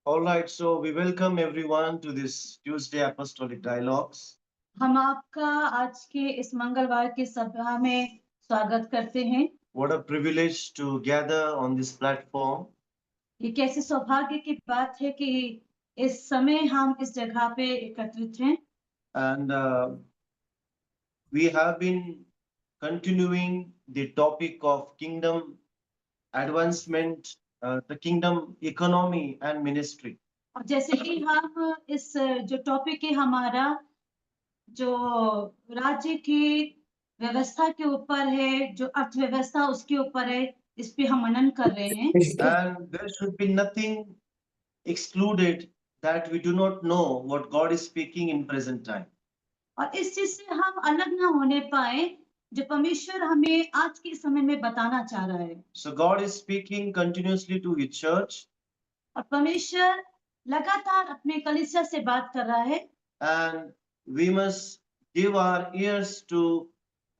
All right, so we welcome everyone to this Tuesday Apostolic Dialogues. हम आपका आज के इस मंगलवार की सभा में स्वागत करते हैं। What a privilege to gather on this platform. ये कैसे सौभाग्य की बात है कि इस समय हम इस जगह पे एकत्रित हैं। And we have been continuing the topic of kingdom advancement, the kingdom economy and ministry. और जैसे कि हम इस जो टॉपिक है हमारा जो राज्य की व्यवस्था के ऊपर है, जो अर्थव्यवस्था उसके ऊपर है, इस पे हम मनन कर रहे हैं। And there should be nothing excluded that we do not know what God is speaking in present time. और इस चीज से हम अलग ना होने पाए जो परमेश्वर हमें आज के समय में बताना चाह रहा है। So God is speaking continuously to His church, और परमेश्वर लगातार अपने कलीसिया से बात कर रहा है and we must give our ears to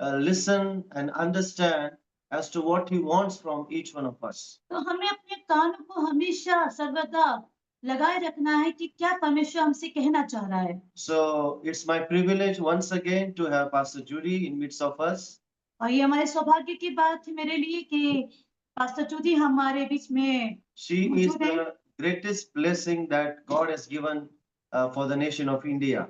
listen and understand as to what He wants from each one of us. तो हमें अपने कान को हमेशा सर्वदा लगाए रखना है कि क्या परमेश्वर हमसे कहना चाह रहा है। So it's my privilege once again to have Pastor Judy in midst of us. और ये हमारे सौभाग्य की बात है मेरे लिए कि पास्टर चूदी हमारे बीच में She is मौजूद है। the greatest blessing that God has given for the nation of India.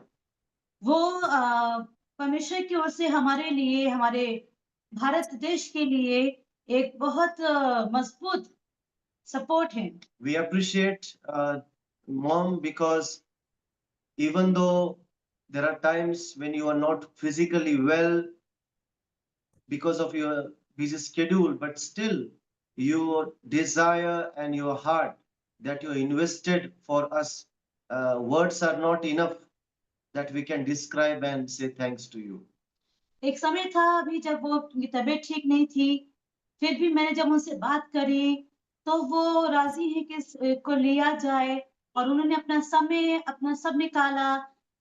वो परमेश्वर की ओर से हमारे लिए, हमारे भारत देश के लिए एक बहुत मजबूत सपोर्ट है। We appreciate Mom because even though there are times when you are not physically well because of your busy schedule, but still your desire and your heart that you invested for us, words are not enough that we can describe and say thanks to you. एक समय था अभी जब वो उनकी तबीयत ठीक नहीं थी, फिर भी मैंने जब उनसे बात करी तो वो राजी है कि को लिया जाए और उन्होंने अपना समय अपना सब निकाला,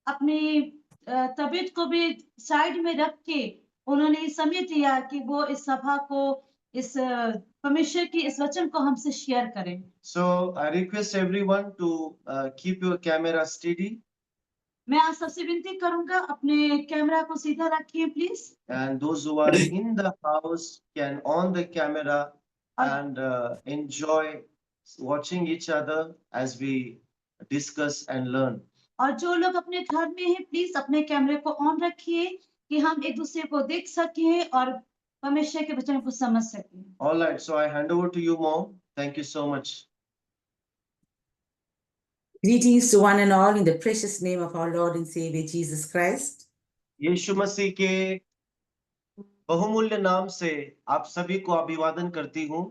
अपनी तबीयत को भी साइड में रख के उन्होंने समय दिया कि वो इस सभा को इस परमेश्वर की इस वचन को हमसे शेयर करें। So I request everyone to keep your camera steady. मैं आज सबसे विनती करूंगा अपने कैमरा को सीधा रखिए please. And those who are in the house can on the camera and enjoy watching each other as we discuss and learn. और जो लोग अपने घर में हैं प्लीज अपने कैमरे को ऑन रखिए कि हम एक दूसरे को देख सकें और परमेश्वर के वचन को समझ सकें। All right, so I hand over to you, Mom. Thank you so much. Greetings to one and all in the precious name of our Lord and Savior Jesus Christ. यीशु मसीह के बहुमूल्य नाम से आप सभी को अभिवादन करती हूँ।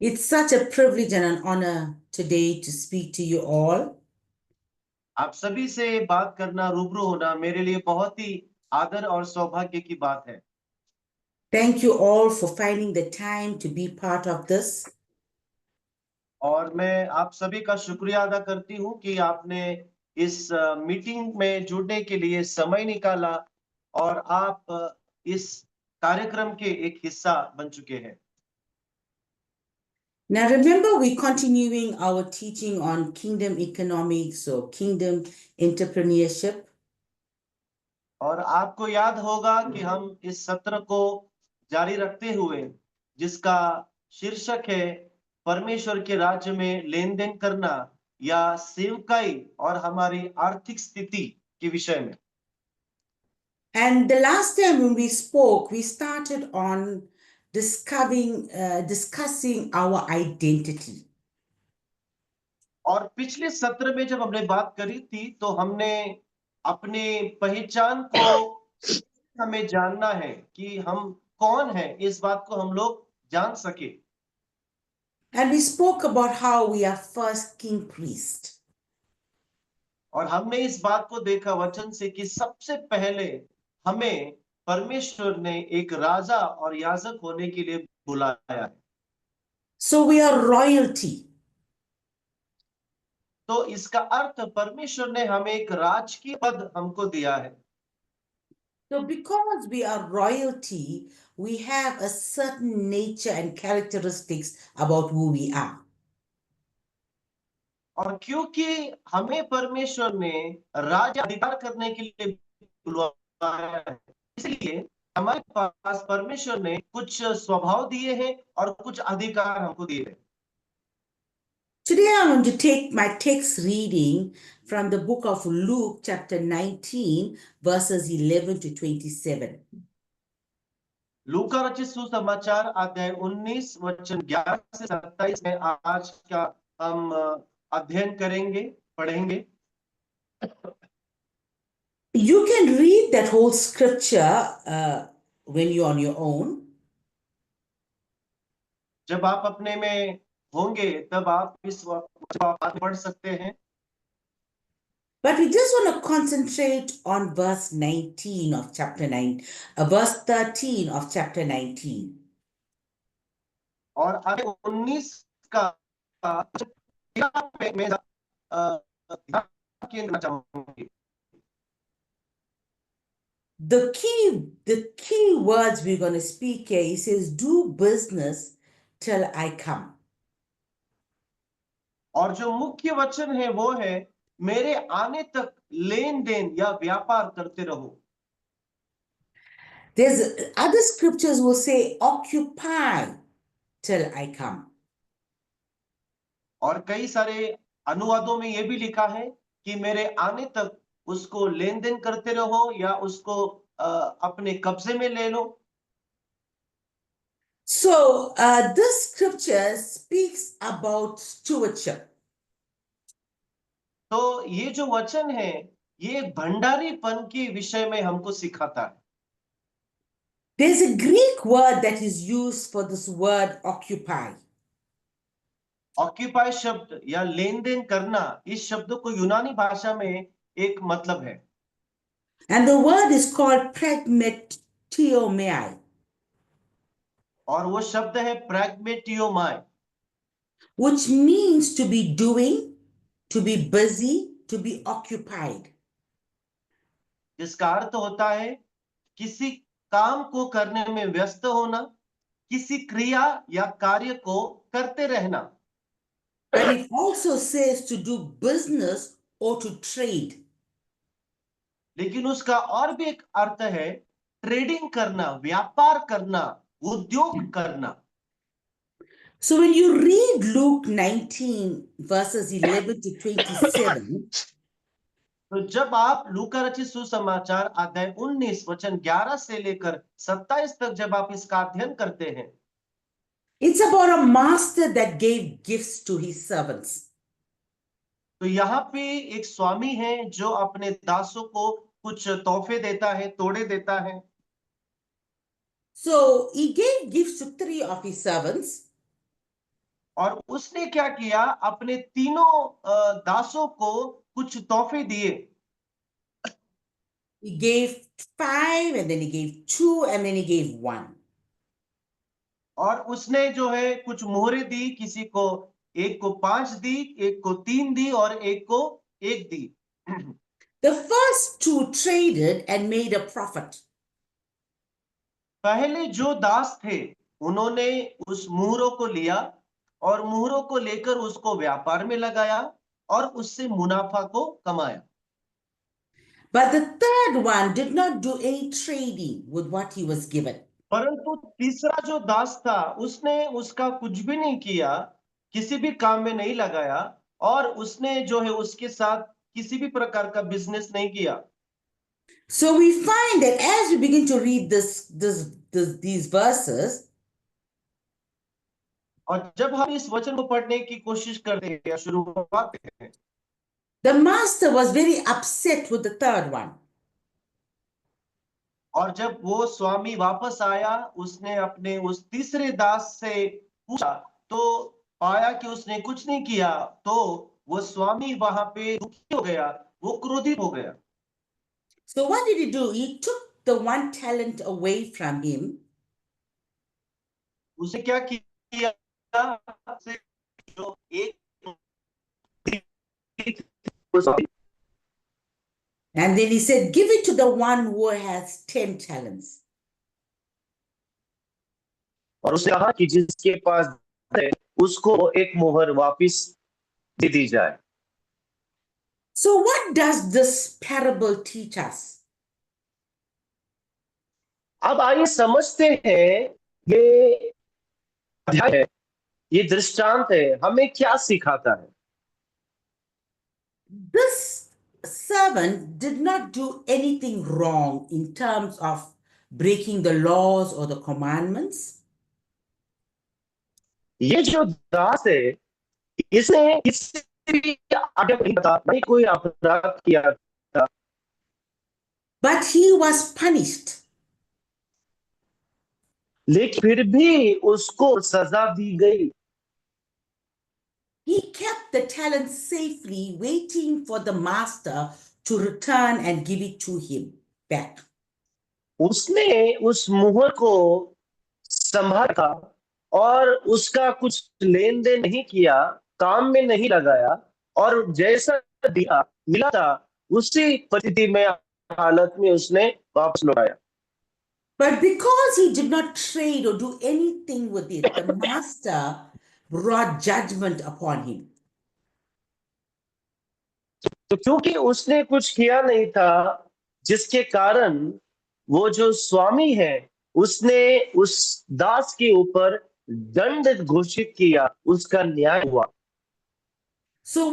It's such a privilege and an honor today to speak to you all. आप सभी से बात करना, रूबरू होना मेरे लिए बहुत ही आदर और सौभाग्य की बात है। Thank you all for finding the time to be part of this. और मैं आप सभी का शुक्रिया अदा करती हूँ कि आपने इस मीटिंग में जुड़ने के लिए समय निकाला और आप इस कार्यक्रम के एक हिस्सा बन चुके हैं। Now remember, we're continuing our teaching on kingdom economics or kingdom entrepreneurship. और आपको याद होगा कि हम इस सत्र को जारी रखते हुए जिसका शीर्षक है परमेश्वर के राज्य में लेन देन करना या सेवकाई और हमारी आर्थिक स्थिति के विषय में। And the last time when we spoke, we started on discussing our identity. और पिछले सत्र में जब हमने बात करी थी तो हमने अपने पहचान को हमें जानना है कि हम कौन हैं, इस बात को हम लोग जान सके। And we spoke about how we are first king priest. और हमने इस बात को देखा वचन से कि सबसे पहले हमें परमेश्वर ने एक राजा और याजक होने के लिए बुलाया है। So we are royalty. तो इसका अर्थ परमेश्वर ने हमें एक राजकीय पद हमको दिया है। So because we are royalty, we have a certain nature and characteristics about who we are. और क्योंकि हमें परमेश्वर ने राज्य अधिकार करने के लिए बुलवाया है, इसलिए हमारे पास परमेश्वर ने कुछ स्वभाव दिए हैं और कुछ अधिकार हमको दिए हैं। Today I'm going to take my text reading from the book of Luke, chapter 19, verses 11 to 27. लूका रचित सुसमाचार अध्याय 19 वचन 11 से 27 में आज का हम अध्ययन करेंगे, पढ़ेंगे। You can read that whole scripture when you're on your own. जब आप अपने में होंगे तब आप इस बात पढ़ सकते हैं, But we just want to concentrate on verse 19 of chapter 9, verse 13 of chapter 19. और अध्याय 19 का मैं ध्यान केंद्र चाहूंगी। The key words we're going to speak here, he says, do business till I come. और जो मुख्य वचन है वो है, मेरे आने तक लेन देन या व्यापार करते रहो। There's other scriptures will say, occupy till I come. और कई सारे अनुवादों में ये भी लिखा है कि मेरे आने तक उसको लेन देन करते रहो या उसको अपने कब्जे में ले लो। So this scripture speaks about stewardship. तो ये जो वचन है ये भंडारीपन के विषय में हमको सिखाता है। There's a Greek word that is used for this word occupy. Occupy शब्द या लेन देन करना, इस शब्द को यूनानी भाषा में एक मतलब है And the word is called pragmatiomai, और वो शब्द है प्रैग्मेटियोमाई, which means to be doing, to be busy, to be occupied. जिसका अर्थ होता है किसी काम को करने में व्यस्त होना, किसी क्रिया या कार्य को करते रहना। But it also says to do business or to trade. लेकिन उसका और भी एक अर्थ है ट्रेडिंग करना, व्यापार करना, उद्योग करना। So when you read Luke 19 verses 11 to 27, तो जब आप लूका रचित सुसमाचार अध्याय 19 वचन 11 से लेकर 27 तक जब आप इसका अध्ययन करते हैं, it's about a master that gave gifts to his servants. तो यहाँ पे एक स्वामी है जो अपने दासों को कुछ तोहफे देता है, तोड़े देता है। So he gave gifts to 3 of his servants. और उसने क्या किया, अपने तीनों दासों को कुछ तोहफे दिए। He gave 5, and then he gave 2, and then he gave 1. और उसने जो है कुछ मोहरे दी, किसी को एक को 5 दी, एक को 3 दी और एक को 1 दी। The first 2 traded and made a profit. पहले जो दास थे उन्होंने उस मुहरों को लिया और मुहरों को लेकर उसको व्यापार में लगाया और उससे मुनाफा को कमाया। But the third one did not do any trading with what he was given. परंतु तीसरा जो दास था उसने उसका कुछ भी नहीं किया, किसी भी काम में नहीं लगाया और उसने जो है उसके साथ किसी भी प्रकार का बिजनेस नहीं किया। So we find that as we begin to read these verses, और जब हम इस वचन को पढ़ने की कोशिश करते हैं या शुरुआत करते हैं, the master was very upset with the third one. और जब वो स्वामी वापस आया, उसने अपने उस तीसरे दास से पूछा तो पाया कि उसने कुछ नहीं किया, तो वो स्वामी वहां पे दुखी हो गया, वो क्रोधित हो गया। So what did he do? He took the 1 talent away from him. उसे क्या किया, जो एक And then he said, give it to the one who has 10 talents. और उसने कहा कि जिसके पास है उसको एक मोहर वापस दे दी जाए। So, what does this parable teach us? अब आइए समझते हैं, ये अध्याय है, ये दृष्टांत है, हमें क्या सिखाता है। This servant did not do anything wrong in terms of breaking the laws or the commandments. ये जो दास है, इसने किसी भी आज्ञा नहीं बता, नहीं कोई अपराध किया था, But he was punished. लेकिन फिर भी उसको सजा दी गई। He kept the talent safely, waiting for the master to return and give it to him back. उसने उस मुहर को संभाला और उसका कुछ लेन देन नहीं किया, काम में नहीं लगाया, और जैसा दिया मिला था उसी परिस्थिति में, हालत में उसने वापस लौटाया। But because he did not trade or do anything with it, the master brought judgment upon him. तो क्योंकि उसने कुछ किया नहीं था, जिसके कारण वो जो स्वामी है, उसने उस दास के ऊपर दंड घोषित किया, उसका न्याय हुआ। So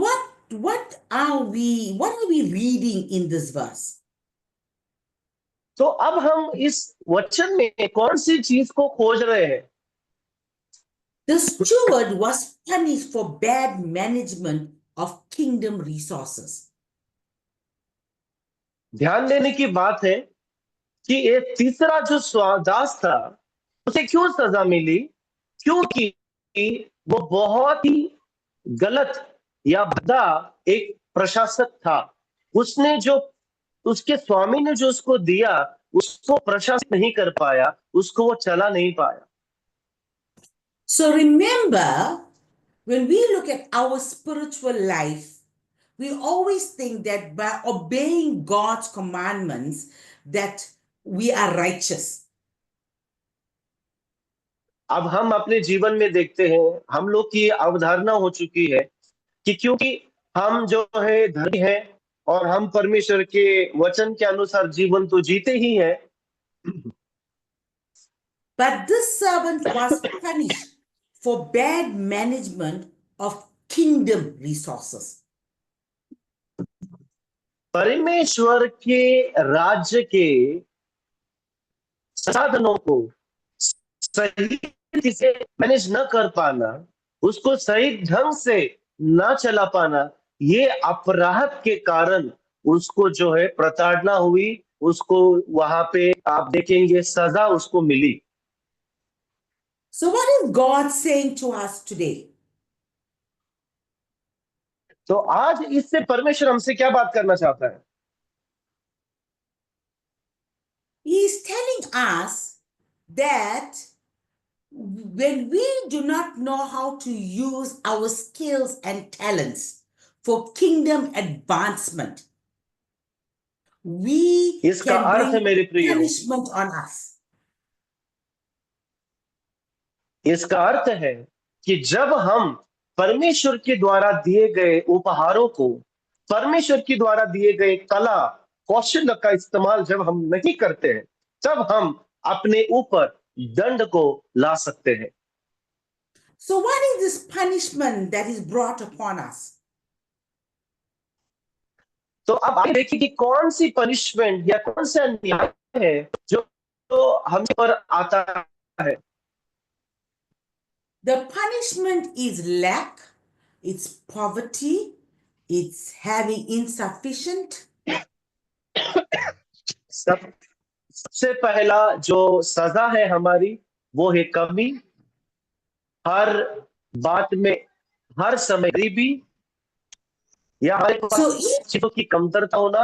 what are we reading in this verse? तो अब हम इस वचन में कौन सी चीज को खोज रहे हैं? The steward was punished for bad management of kingdom resources. ध्यान देने की बात है कि एक तीसरा जो दास था, उसे क्यों सजा मिली? क्योंकि वो बहुत ही गलत या भद्दा एक प्रशासक था। उसने जो उसके स्वामी ने जो उसको दिया, उसको प्रशासित नहीं कर पाया, उसको वो चला नहीं पाया। So remember, when we look at our spiritual life, we always think that by obeying God's commandments that we are righteous. अब हम अपने जीवन में देखते हैं, हम लोग की अवधारणा हो चुकी है कि क्योंकि हम जो है धर्मी हैं और हम परमेश्वर के वचन के अनुसार जीवन तो जीते ही हैं, But this servant was punished for bad management of kingdom resources. परमेश्वर के राज्य के साधनों को सही तरीके से मैनेज न कर पाना, उसको सही ढंग से न चला पाना, ये अपराध के कारण उसको जो है प्रताड़ना हुई, उसको वहां पे आप देखेंगे सजा उसको मिली। So what is God saying to us today? तो आज इससे परमेश्वर हमसे क्या बात करना चाहता है? He is telling us that when we do not know how to use our skills and talents for kingdom advancement, we इसका can अर्थ है bring मेरे प्रियो, punishment on us. इसका अर्थ है कि जब हम परमेश्वर के द्वारा दिए गए उपहारों को, परमेश्वर के द्वारा दिए गए कला कौशल का इस्तेमाल जब हम नहीं करते हैं, तब हम अपने ऊपर दंड को ला सकते हैं। So what is this punishment that is brought upon us? तो अब आप देखिए कि कौन सी पनिशमेंट या कौन सा न्याय है जो हम पर आता है। The punishment is lack, it's poverty, it's having insufficient. सबसे पहला जो सजा है हमारी, वो है कमी, हर बात में, हर समय गरीबी, या हमारे पास चीजों की कमतरता होना।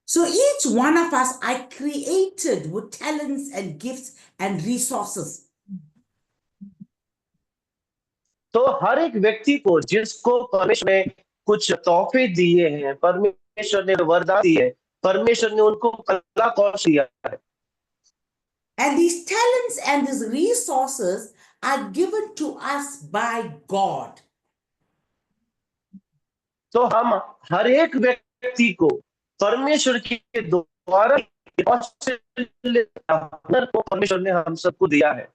So each one of us are created with talents and gifts and resources. तो हर एक व्यक्ति को, जिसको परमेश्वर ने कुछ तोहफे दिए हैं, परमेश्वर ने वरदान दिए हैं, परमेश्वर ने उनको कला कौशल दिया है, And these talents and these resources are given to us by God. तो हम हर एक व्यक्ति को परमेश्वर के द्वारा को परमेश्वर ने हम सबको दिया है।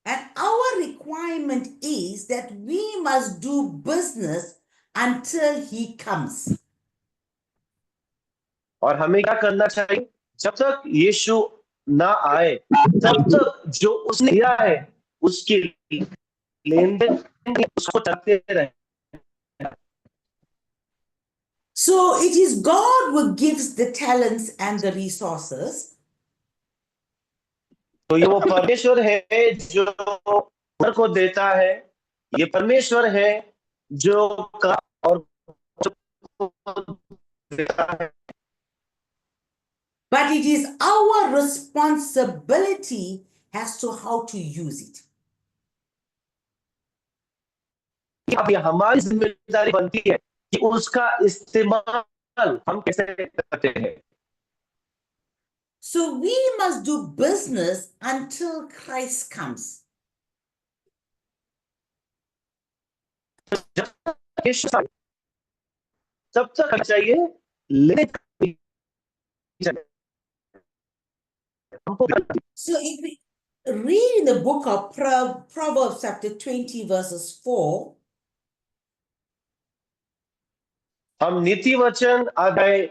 And our requirement is that we must do business until he comes. और हमें क्या करना चाहिए? जब तक यीशु ना आए तब तक जो उसने दिया है उसके लेन देन उसको करते रहे। So it is God who gives the talents and the resources. तो ये वो परमेश्वर है जो हुनर को देता है, ये परमेश्वर है जो और देता है। But it is our responsibility as to how to use it. अब ये हमारी जिम्मेदारी बनती है कि उसका इस्तेमाल हम कैसे करते हैं। So we must do business until Christ comes. जब तक यीशु आए, तब तक हमें चाहिए लेने So if we read in the book of Proverbs chapter 20 verses 4, हम नीति वचन अध्याय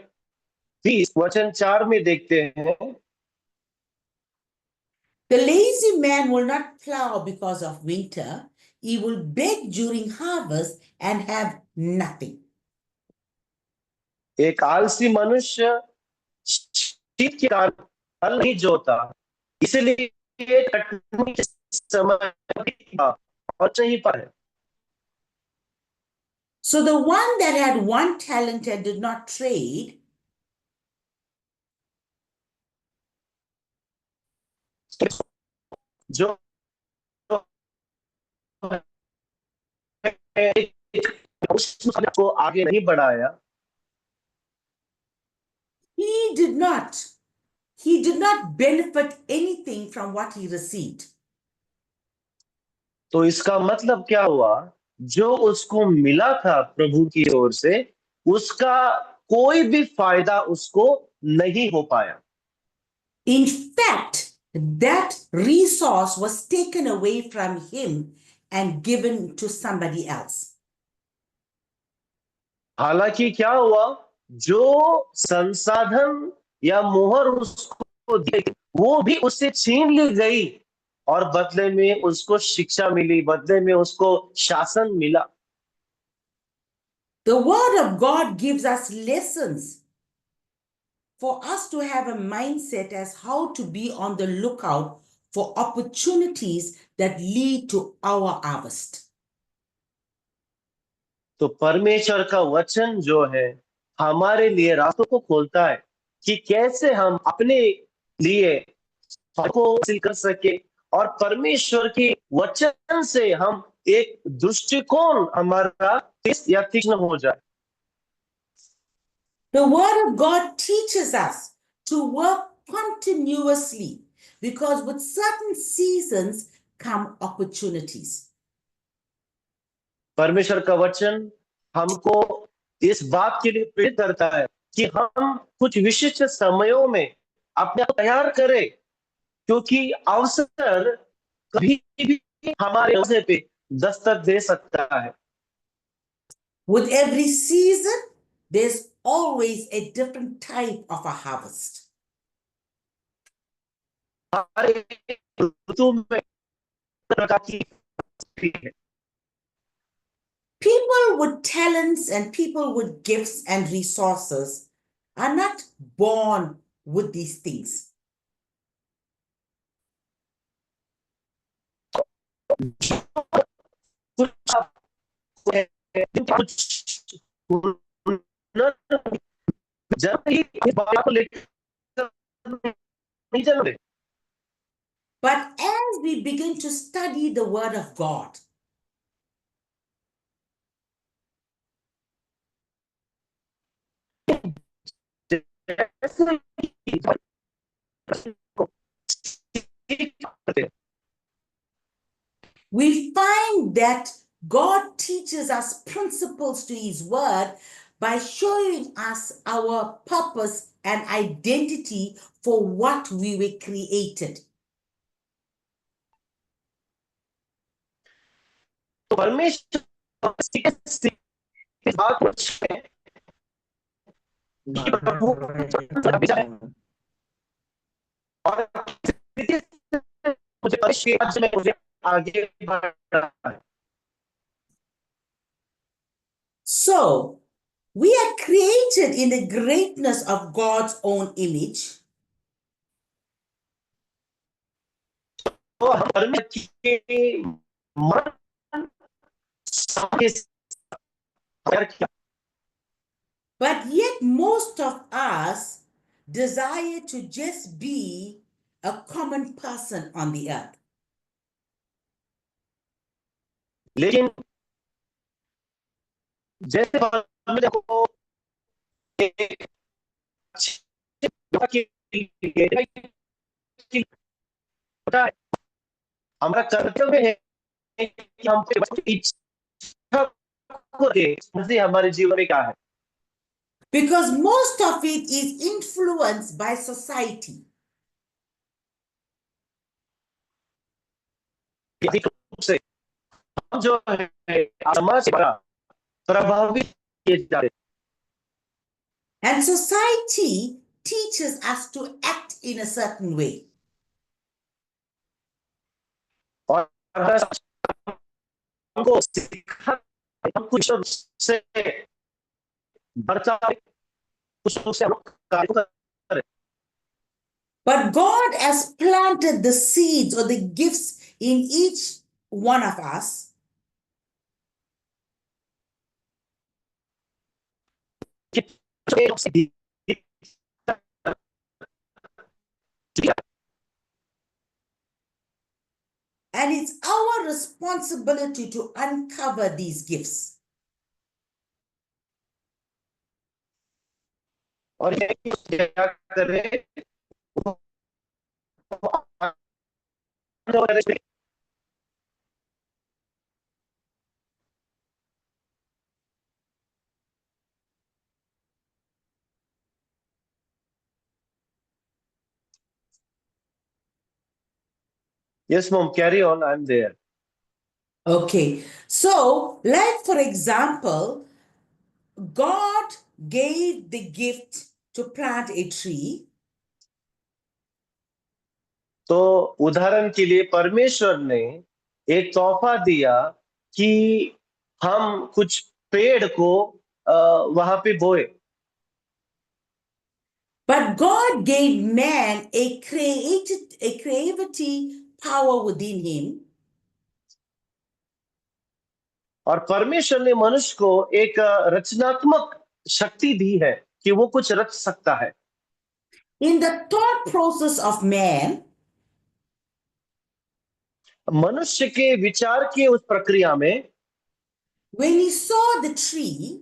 20 वचन 4 में देखते हैं, the lazy man will not plow because of winter. He will beg during harvest and have nothing. एक आलसी मनुष्य शीत के कारण हल नहीं जोता, इसलिए कटनी के समय और नहीं पाए। So the one that had one talent and did not trade, जो उसको आगे नहीं बढ़ाया, he did not benefit anything from what he received. तो इसका मतलब क्या हुआ? जो उसको मिला था प्रभु की ओर से, उसका कोई भी फायदा उसको नहीं हो पाया। In fact, that resource was taken away from him and given to somebody else. हालांकि क्या हुआ? जो संसाधन या मोहर उसको दी वो भी उससे छीन ली गई और बदले में उसको शिक्षा मिली, बदले में उसको शासन मिला। The word of God gives us lessons for us to have a mindset as how to be on the lookout for opportunities that lead to our harvest. तो परमेश्वर का वचन जो है हमारे लिए रास्तों को खोलता है कि कैसे हम अपने लिए फल को हासिल कर सके और परमेश्वर के वचन से हम एक दृष्टिकोण हमारा या तीक्ष्ण हो जाए। The word of God teaches us to work continuously because with certain seasons come opportunities. परमेश्वर का वचन हमको इस बात के लिए प्रेरित करता है कि हम कुछ विशिष्ट समयों में अपने आप तैयार करें, क्योंकि अवसर कभी भी हमारे दरवाजे पे दस्तक दे सकता है। With every season, there's always a different type of a harvest. हर एक ऋतु में प्रकार की है। People with talents and people with gifts and resources are not born with these things. But as we begin to study the Word of God, we find that God teaches us principles to His Word by showing us our purpose and identity for what we were created. तो परमेश्वर इस बात को कि प्रभु और मुझे परिशेष में मुझे आगे बढ़ना है. So, we are created in the greatness of God's own image. तो हम परमेश्वर के मन के But yet, most of us desire to just be a common person on the earth. लेकिन जैसे देखो एक अच्छे के लिए हमारा कर्तव्य है कि हम इच्छा को दें हमारे जीवन में क्या है. Because most of it is influenced by society. अधिक रूप से हम जो है समाज द्वारा प्रभावित किए जाते हैं. And society teaches us to act in a certain way. और हमको सिखा हम कुछ से बर्ताव कुछ से हम कार्य करें. But God has planted the seeds or the gifts in each one of us. And it's our responsibility to uncover these gifts. और ये क्या करें Yes, mom, carry on. I'm there. Okay, so like for example, God gave the gift to plant a tree. तो उदाहरण के लिए परमेश्वर ने एक तोहफा दिया कि हम कुछ पेड़ को वहां पे बोए. But God gave man a creativity power within him. और परमेश्वर ने मनुष्य को एक रचनात्मक शक्ति दी है कि वो कुछ रच सकता है. In the thought process of man, मनुष्य के विचार की उस प्रक्रिया में when he saw the tree,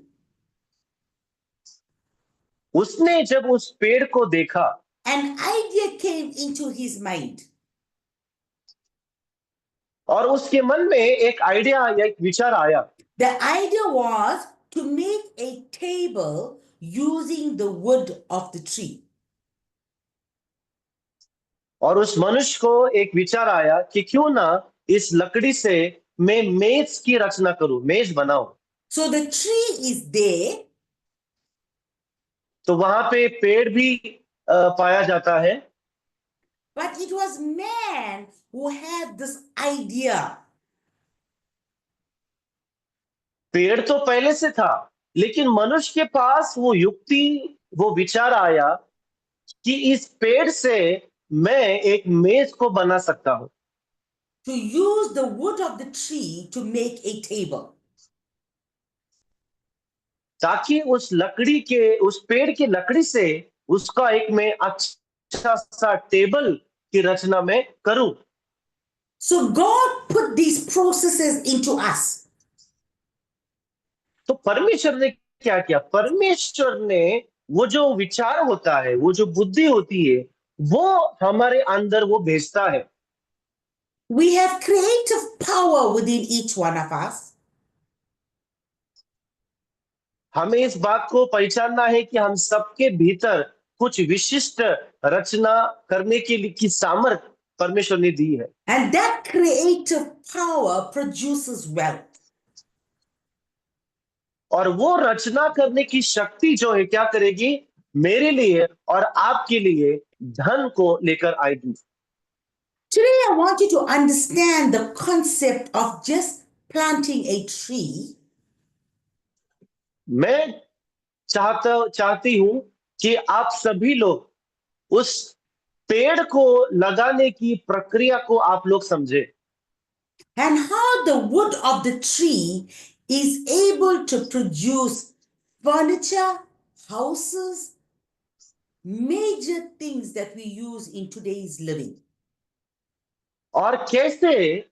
उसने जब उस पेड़ को देखा an idea came into his mind. और उसके मन में एक आइडिया या एक विचार आया. The idea was to make a table using the wood of the tree. और उस मनुष्य को एक विचार आया कि क्यों ना इस लकड़ी से मैं मेज की रचना करूं, मेज बनाऊं. So the tree is there, तो वहां पे पेड़ भी पाया जाता है. but it was man who had this idea. पेड़ तो पहले से था, लेकिन मनुष्य के पास वो युक्ति, वो विचार आया कि इस पेड़ से मैं एक मेज को बना सकता हूं. To use the wood of the tree to make a table. ताकि उस लकड़ी के, उस पेड़ की लकड़ी से उसका एक मैं अच्छा सा टेबल की रचना में करूं. So God put these processes into us. तो परमेश्वर ने क्या किया? परमेश्वर ने वो जो विचार होता है, वो जो बुद्धि होती है, वो हमारे अंदर वो भेजता है. We have creative power within each one of us. हमें इस बात को पहचानना है कि हम सबके भीतर कुछ विशिष्ट रचना करने के लिए की सामर्थ परमेश्वर ने दी है, And that creative power produces wealth. और वो रचना करने की शक्ति जो है क्या करेगी, मेरे लिए और आपके लिए धन को लेकर आएगी। Today, I want you to understand the concept of just planting a tree मैं चाहती हूं कि आप सभी लोग उस पेड़ को लगाने की प्रक्रिया को आप लोग समझे, and how the wood of the tree is able to produce furniture, houses, major things that we use in today's living. और कैसे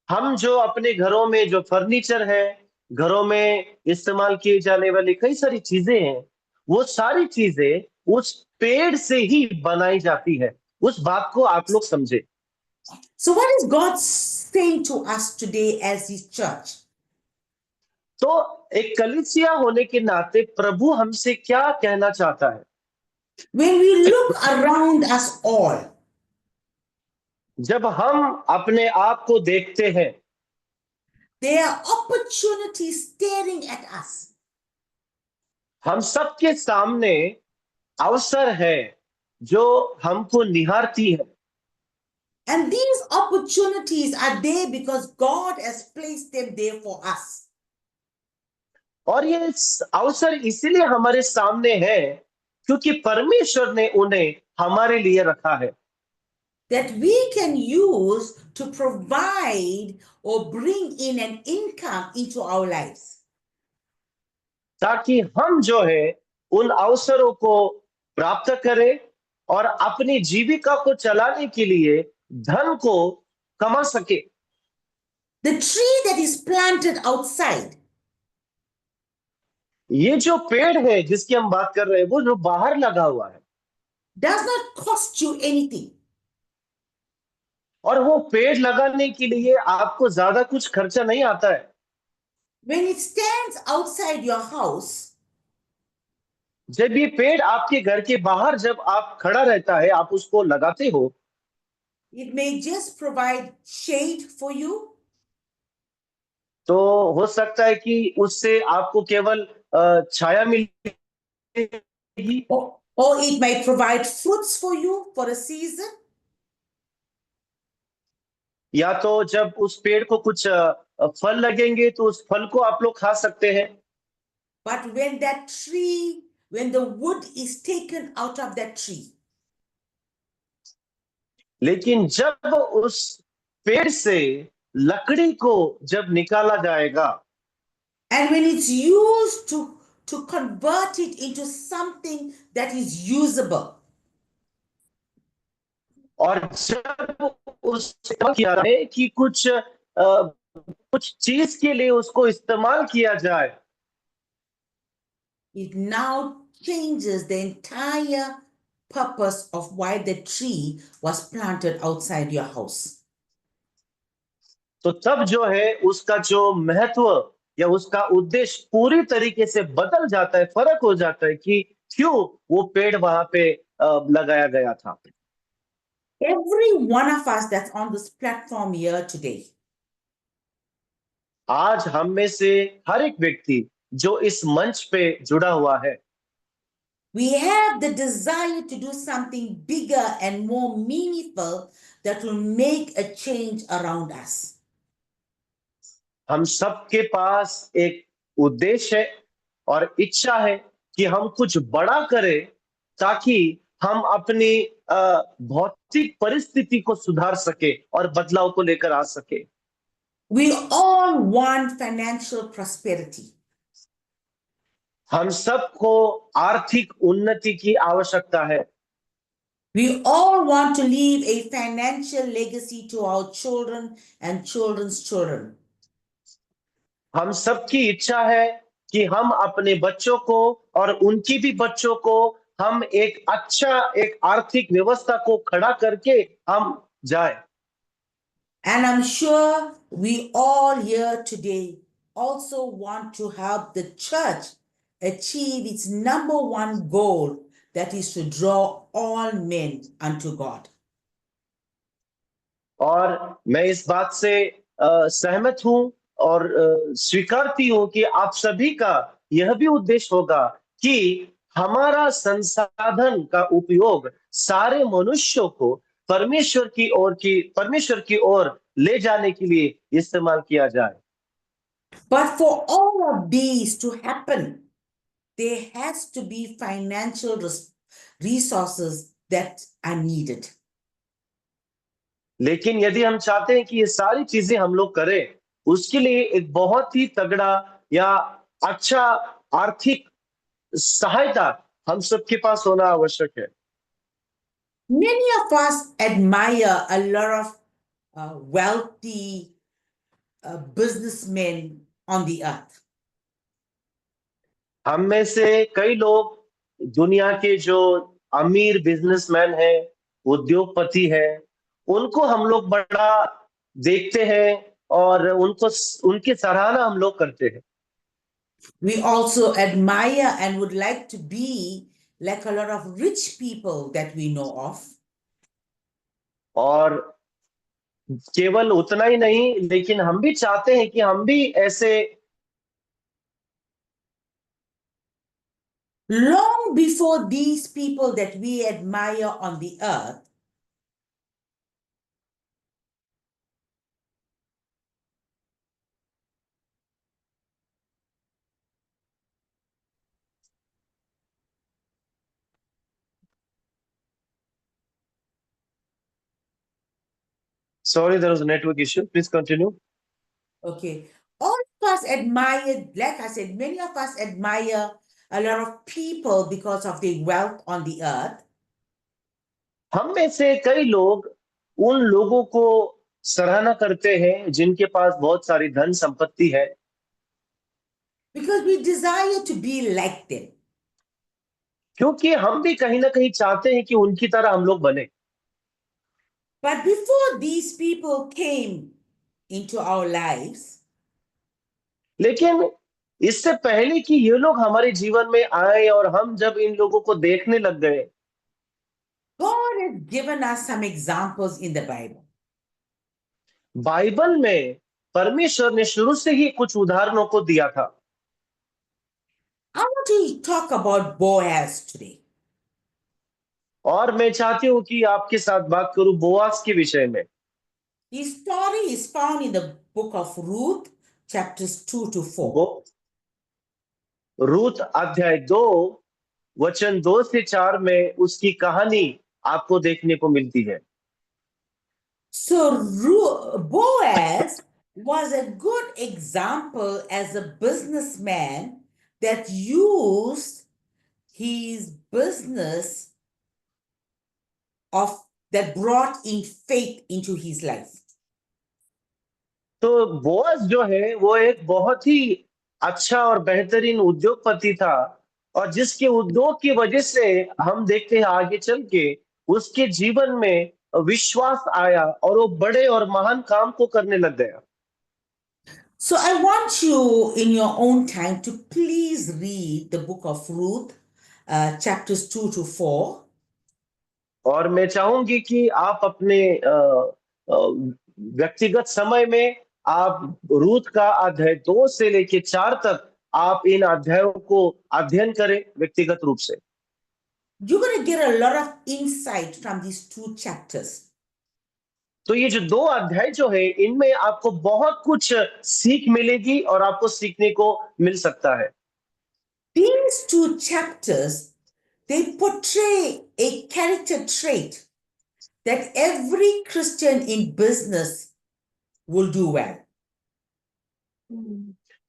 हम जो अपने घरों में जो फर्नीचर है, घरों में इस्तेमाल किए जाने वाली कई सारी चीजें हैं, वो सारी चीजें उस पेड़ से ही बनाई जाती है। उस बात को आप लोग समझे। So, what is God saying to us today as His church? तो एक कलीसिया होने के नाते प्रभु हमसे क्या कहना चाहता है? When we look around us all, जब हम अपने आप को देखते हैं, there are opportunities staring at us. हम सबके सामने अवसर है जो हमको निहारती है, And these opportunities are there because God has placed them there for us. और ये अवसर इसीलिए हमारे सामने है क्योंकि परमेश्वर ने उन्हें हमारे लिए रखा है, That we can use to provide or bring in an income into our lives. ताकि हम जो है उन अवसरों को प्राप्त करें और अपनी जीविका को चलाने के लिए धन को कमा सके। The tree that is planted outside ये जो पेड़ है जिसकी हम बात कर रहे हैं, वो जो बाहर लगा हुआ है, does not cost you anything. और वो पेड़ लगाने के लिए आपको ज्यादा कुछ खर्चा नहीं आता है। When it stands outside your house, जब ये पेड़ आपके घर के बाहर जब आप खड़ा रहता है, आप उसको लगाते हो, it may just provide shade for you, तो हो सकता है कि उससे आपको केवल छाया मिलेगी, or it may provide fruits for you for a season. या तो जब उस पेड़ को कुछ फल लगेंगे तो उस फल को आप लोग खा सकते हैं। But when that tree, when the wood is taken out of that tree, लेकिन जब उस पेड़ से लकड़ी को जब निकाला जाएगा, and when it's used to convert it into something that is usable, और जब उसका किया जाए कि कुछ चीज के लिए उसको इस्तेमाल किया जाए, it now changes the entire purpose of why the tree was planted outside your house. तो तब जो है उसका जो महत्व या उसका उद्देश्य पूरी तरीके से बदल जाता है, फर्क हो जाता है कि क्यों वो पेड़ वहां पे लगाया गया था। Every one of us that's on this platform here today, आज हम में से हर एक व्यक्ति जो इस मंच पे जुड़ा हुआ है, we have the desire to do something bigger and more meaningful that will make a change around us. हम सबके पास एक उद्देश्य है और इच्छा है कि हम कुछ बड़ा करें ताकि हम अपनी भौतिक परिस्थिति को सुधार सके और बदलाव को लेकर आ सके। We all want financial prosperity. हम सबको आर्थिक उन्नति की आवश्यकता है। We all want to leave a financial legacy to our children and children's children. हम सबकी इच्छा है कि हम अपने बच्चों को और उनकी भी बच्चों को हम एक आर्थिक व्यवस्था को खड़ा करके हम जाए। And I'm sure we all here today also want to help the church achieve its number one goal, that is to draw all men unto God. और मैं इस बात से सहमत हूं और स्वीकारती हूं कि आप सभी का यह भी उद्देश्य होगा कि हमारा संसाधन का उपयोग सारे मनुष्यों को परमेश्वर की ओर ले जाने के लिए इस्तेमाल किया जाए। But for all of these to happen, there has to be financial resources that are needed. लेकिन यदि हम चाहते हैं कि ये सारी चीजें हम लोग करें, उसके लिए एक बहुत ही तगड़ा या अच्छा आर्थिक सहायता हम सबके पास होना आवश्यक है। Many of us admire a lot of wealthy businessmen on the earth. हम में से कई लोग दुनिया के जो अमीर बिजनेसमैन हैं, उद्योगपति हैं, उनको हम लोग बड़ा देखते हैं और उनकी सराहना हम लोग करते हैं। We also admire and would like to be like a lot of rich people that we know of. और केवल उतना ही नहीं, लेकिन हम भी चाहते हैं कि हम भी ऐसे Long before these people that we admire on the earth, Sorry, there was a network issue. Please continue. okay, all of us admire, like I said, many of us admire a lot of people because of their wealth on the earth. हम में से कई लोग उन लोगों को सराहना करते हैं जिनके पास बहुत सारी धन संपत्ति है, Because we desire to be like them. क्योंकि हम भी कहीं ना कहीं चाहते हैं कि उनकी तरह हम लोग बने। But before these people came into our lives, लेकिन इससे पहले कि ये लोग हमारे जीवन में आए और हम जब इन लोगों को देखने लग गए, God has given us some examples in the Bible. Bible में परमेश्वर ने शुरू से ही कुछ उदाहरणों को दिया था। I want to talk about Boaz today. और मैं चाहती हूं कि आपके साथ बात करूं बोआज के विषय में। His story is found in the book of Ruth, chapters 2 to 4. वो रूत अध्याय 2 वचन 2 से 4 में उसकी कहानी आपको देखने को मिलती है। So Boaz was a good example as a businessman that used his business that brought in faith into his life. तो बोअज जो है वो एक बहुत ही अच्छा और बेहतरीन उद्योगपति था, और जिसके उद्योग की वजह से हम देखते हैं आगे चल के उसके जीवन में विश्वास आया और वो बड़े और महान काम को करने लग गया। So I want you in your own time to please read the book of Ruth, chapters 2 to 4. और मैं चाहूंगी कि आप अपने व्यक्तिगत समय में आप रूत का अध्याय 2 से लेके 4 तक आप इन अध्यायों को अध्ययन करें व्यक्तिगत रूप से। You're going to get a lot of insight from these 2 chapters. तो ये जो 2 अध्याय जो है इनमें आपको बहुत कुछ सीख मिलेगी और आपको सीखने को मिल सकता है। These 2 chapters, they portray a character trait that every Christian in business will do well.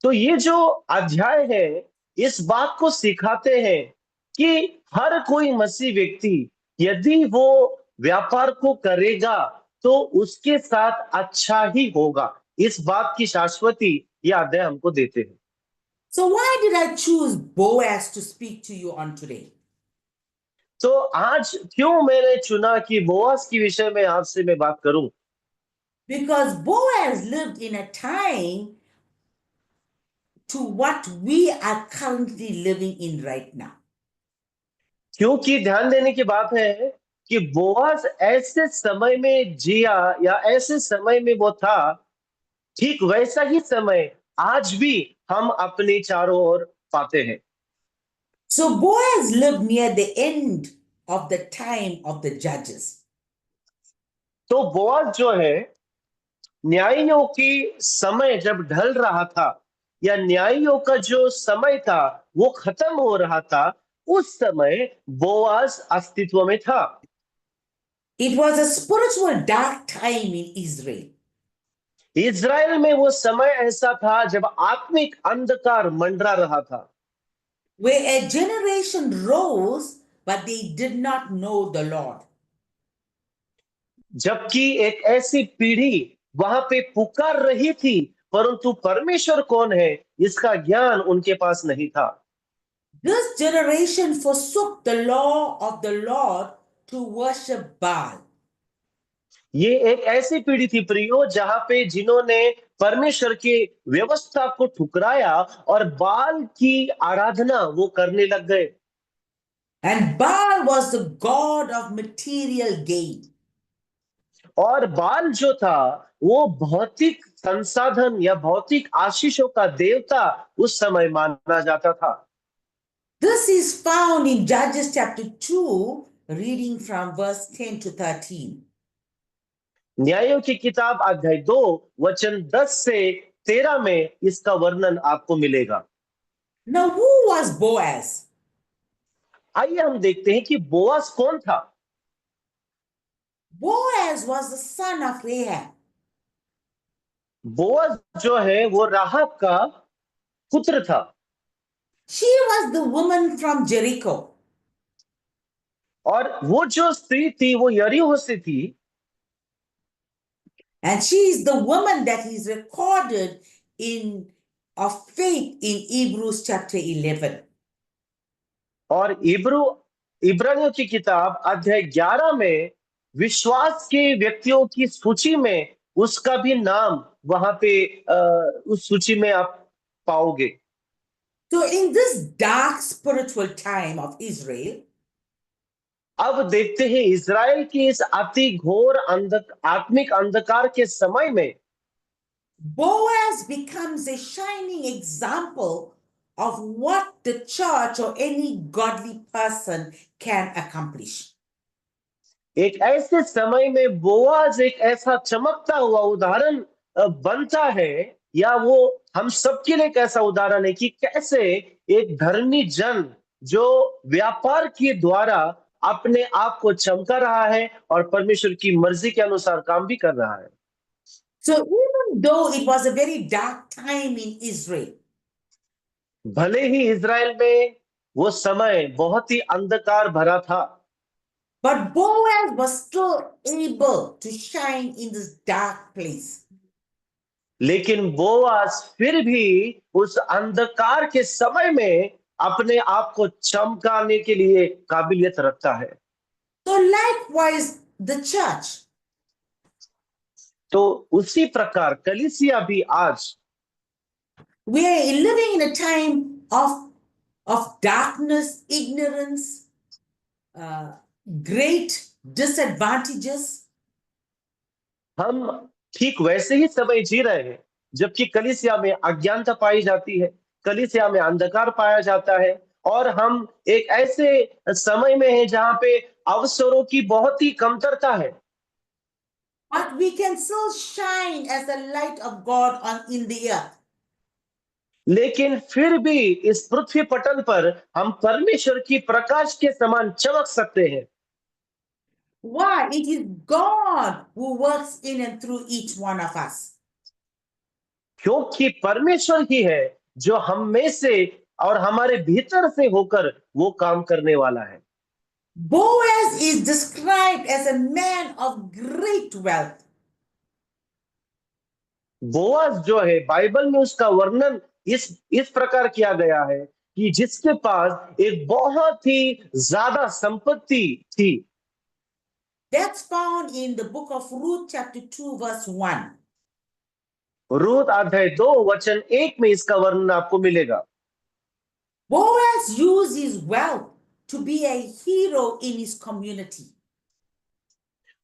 तो ये जो अध्याय है इस बात को सिखाते हैं कि हर कोई मसीह व्यक्ति यदि वो व्यापार को करेगा तो उसके साथ अच्छा ही होगा, इस बात की शाश्वती ये अध्याय हमको देते हैं। So why did I choose Boaz to speak to you on today? तो आज क्यों मैंने चुना कि बोअज के विषय में आपसे मैं बात करूं? Because Boaz lived in a time to what we are currently living in right now. क्योंकि ध्यान देने की बात है कि बोआज ऐसे समय में जिया या ऐसे समय में वो था, ठीक वैसा ही समय आज भी हम अपने चारों ओर पाते हैं। So Boaz lived near the end of the time of the judges. तो बोआज जो है, न्यायियों की समय जब ढल रहा था या न्यायियों का जो समय था वो खत्म हो रहा था, उस समय बोआज अस्तित्व में था। It was a spiritual dark time in Israel. Israel में वो समय ऐसा था जब आत्मिक अंधकार मंडरा रहा था, Where a generation rose, but they did not know the Lord. जबकि एक ऐसी पीढ़ी वहां पे पुकार रही थी, परंतु परमेश्वर कौन है इसका ज्ञान उनके पास नहीं था। This generation forsook the law of the Lord to worship Baal. ये एक ऐसी पीढ़ी थी प्रियो, जहां पे जिन्होंने परमेश्वर की व्यवस्था को ठुकराया और बाल की आराधना वो करने लग गए। And Baal was the god of material gain. और बाल जो था वो भौतिक संसाधन या भौतिक आशीषों का देवता उस समय माना जाता था। This is found in Judges chapter 2, reading from verse 10 to 13. न्यायों की किताब अध्याय 2 वचन 10 से 13 में इसका वर्णन आपको मिलेगा। Now, who was Boaz? आइए हम देखते हैं कि बोआज कौन था। Boaz was the son of Rahab. Boaz जो है वो राहाब का पुत्र था She was the woman from Jericho. और वो जो स्त्री थी वो यरीहो से थी, And she is the woman that is recorded in of faith in Hebrews chapter 11. और इब्रानियों की किताब अध्याय 11 में विश्वास के व्यक्तियों की सूची में उसका भी नाम वहां पे उस सूची में आप पाओगे। So, in this dark spiritual time of Israel, अब देखते हैं इज़राइल की इस अति घोर आत्मिक अंधकार के समय में Boaz becomes a shining example of what the church or any godly person can accomplish. एक ऐसे समय में बोआज एक ऐसा चमकता हुआ उदाहरण बनता है, या वो हम सबके लिए एक ऐसा उदाहरण है कि कैसे एक धर्मी जन जो व्यापार के द्वारा अपने आप को चमका रहा है और परमेश्वर की मर्जी के अनुसार काम भी कर रहा है। So, even though it was a very dark time in Israel, भले ही इज़राइल में वो समय बहुत ही अंधकार भरा था, but Boaz was still able to shine in this dark place. लेकिन बोआज फिर भी उस अंधकार के समय में अपने आप को चमकाने के लिए काबिलियत रखता है। So, likewise, the church. तो उसी प्रकार कलीसिया भी आज We are living in a time of darkness, ignorance, great disadvantages. हम ठीक वैसे ही समय जी रहे हैं जबकि कलीसिया में अज्ञानता पाई जाती है, कलीसिया में अंधकार पाया जाता है, और हम एक ऐसे समय में हैं जहां पे अवसरों की बहुत ही कमतरता है। But we can still shine as the light of God in the earth. लेकिन फिर भी इस पृथ्वी पटल पर हम परमेश्वर की प्रकाश के समान चमक सकते हैं। Why? It is God who works in and through each one of us. क्योंकि परमेश्वर ही है जो हम में से और हमारे भीतर से होकर वो काम करने वाला है। Boaz is described as a man of great wealth. Boaz जो है बाइबल में उसका वर्णन इस प्रकार किया गया है कि जिसके पास एक बहुत ही ज्यादा संपत्ति थी। That's found in the book of Ruth chapter 2 verse 1. Ruth अध्याय 2 वचन 1 में इसका वर्णन आपको मिलेगा। Boaz used his wealth to be a hero in his community.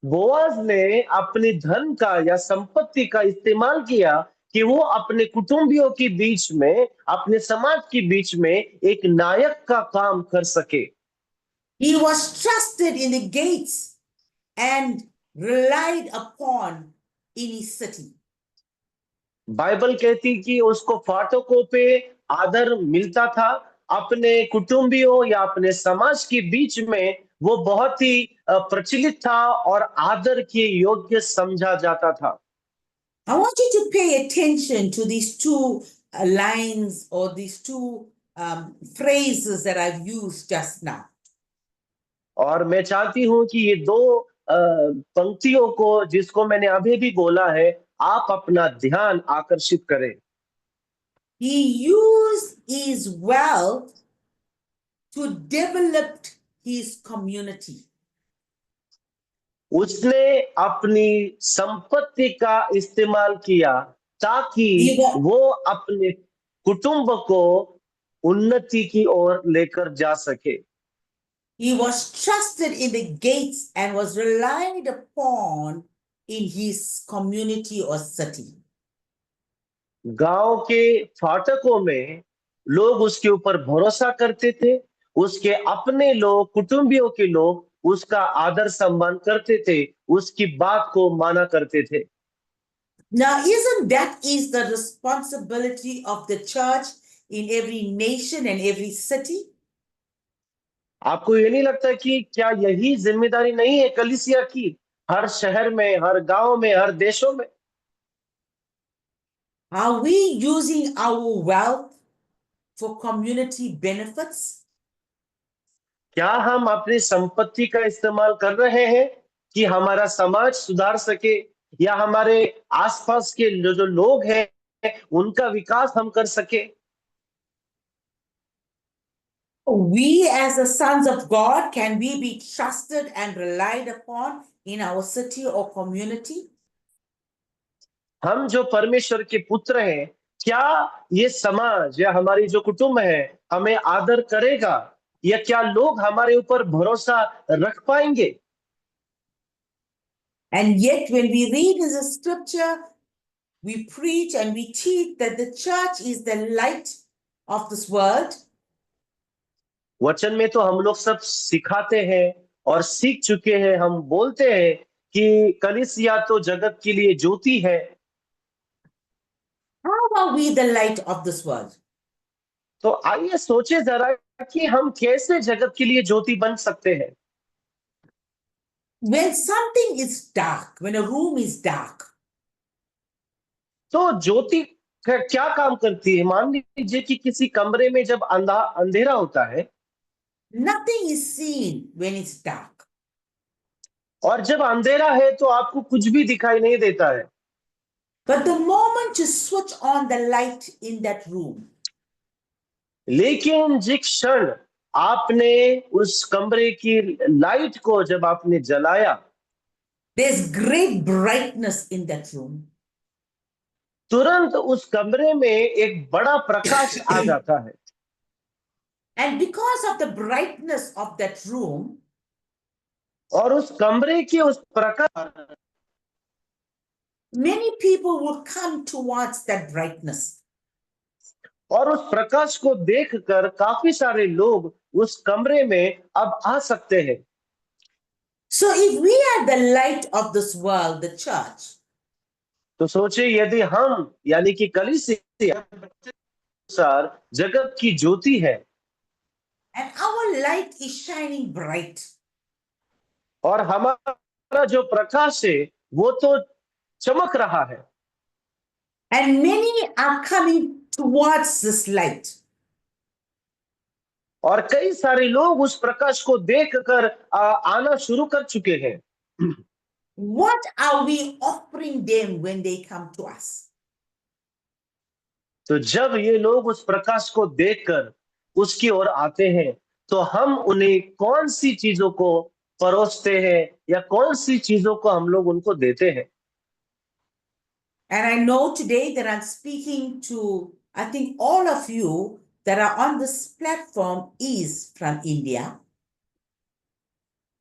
Boaz ने अपने धन का या संपत्ति का इस्तेमाल किया कि वो अपने कुटुंबियों के बीच में, अपने समाज के बीच में एक नायक का काम कर सके। He was trusted in the gates and relied upon in his city. Bible कहती कि उसको फाटकों पे आदर मिलता था। अपने कुटुंबियों या अपने समाज के बीच में वो बहुत ही प्रचलित था और आदर के योग्य समझा जाता था। I want you to pay attention to these two lines or these two phrases that I've used just now. और मैं चाहती हूं कि ये दो पंक्तियों को, जिसको मैंने अभी भी बोला है, आप अपना ध्यान आकर्षित करें। He used his wealth to develop his community. उसने अपनी संपत्ति का इस्तेमाल किया ताकि He wa- वो अपने कुटुंब को उन्नति की ओर लेकर जा सके। He was trusted in the gates and was relied upon in his community or city. गांव के फाटकों में लोग उसके ऊपर भरोसा करते थे। उसके अपने लोग, कुटुंबियों के लोग उसका आदर सम्मान करते थे, उसकी बात को माना करते थे। Now, isn't that is the responsibility of the church in every nation and every city? आपको ये नहीं लगता कि क्या यही जिम्मेदारी नहीं है कलीसिया की, हर शहर में, हर गांव में, हर देशों में? Are we using our wealth for community benefits? क्या हम अपनी संपत्ति का इस्तेमाल कर रहे हैं कि हमारा समाज सुधार सके, या हमारे आसपास के जो लोग हैं उनका विकास हम कर सके? We, as the sons of God, can we be trusted and relied upon in our city or community? हम जो परमेश्वर के पुत्र हैं, क्या ये समाज या हमारी जो कुटुंब है हमें आदर करेगा, या क्या लोग हमारे ऊपर भरोसा रख पाएंगे? And yet, when we read in the scripture, we preach and we teach that the church is the light of this world. वचन में तो हम लोग सब सिखाते हैं और सीख चुके हैं, हम बोलते हैं कि कलीसिया तो जगत के लिए ज्योति है। How are we the light of this world? तो आइए सोचे जरा कि हम कैसे जगत के लिए ज्योति बन सकते हैं। When something is dark, when a room is dark, तो ज्योति क्या काम करती है? मान लीजिए कि किसी कमरे में जब अंधेरा होता है, nothing is seen when it's dark. और जब अंधेरा है तो आपको कुछ भी दिखाई नहीं देता है। But the moment you switch on the light in that room, लेकिन जिस क्षण आपने उस कमरे की लाइट को जब आपने जलाया, there's great brightness in that room. तुरंत उस कमरे में एक बड़ा प्रकाश आ जाता है। And because of the brightness of that room, और उस कमरे के उस प्रकाश, many people will come towards that brightness. और उस प्रकाश को देखकर काफी सारे लोग उस कमरे में अब आ सकते हैं। So if we are the light of this world, the church, तो सोचिए, यदि हम यानी कि कलीसिया अनुसार जगत की ज्योति है, and our light is shining bright, और हमारा जो प्रकाश है वो तो चमक रहा है, and many are coming towards this light, और कई सारे लोग उस प्रकाश को देखकर आना शुरू कर चुके हैं, what are we offering them when they come to us? तो जब ये लोग उस प्रकाश को देखकर उसकी ओर आते हैं, तो हम उन्हें कौन सी चीजों को परोसते हैं, या कौन सी चीजों को हम लोग उनको देते हैं? And I know today that I'm speaking to, I think all of you that are on this platform is from India.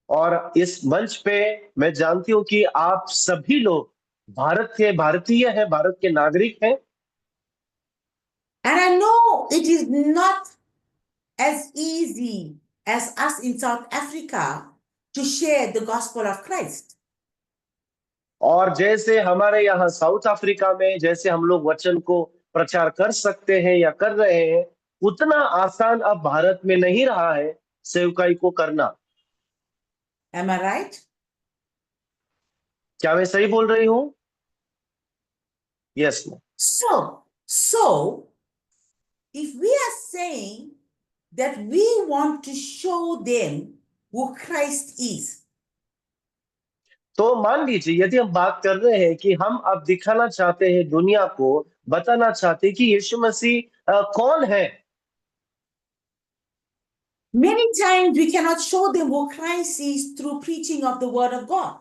और इस मंच पे मैं जानती हूँ कि आप सभी लोग भारतीय हैं, भारत के नागरिक हैं। And I know it is not as easy as us in South Africa to share the gospel of Christ. और जैसे हमारे यहाँ साउथ अफ्रीका में जैसे हम लोग वचन को प्रचार कर सकते हैं या कर रहे हैं, उतना आसान अब भारत में नहीं रहा है सेवकाई को करना। Am I right? क्या मैं सही बोल रही हूँ? Yes. So if we are saying that we want to show them who Christ is, तो मान लीजिए यदि हम बात कर रहे हैं कि हम अब दिखाना चाहते हैं दुनिया को, बताना चाहते हैं कि यीशु मसीह कौन है, many times we cannot show them who Christ is through preaching of the word of God.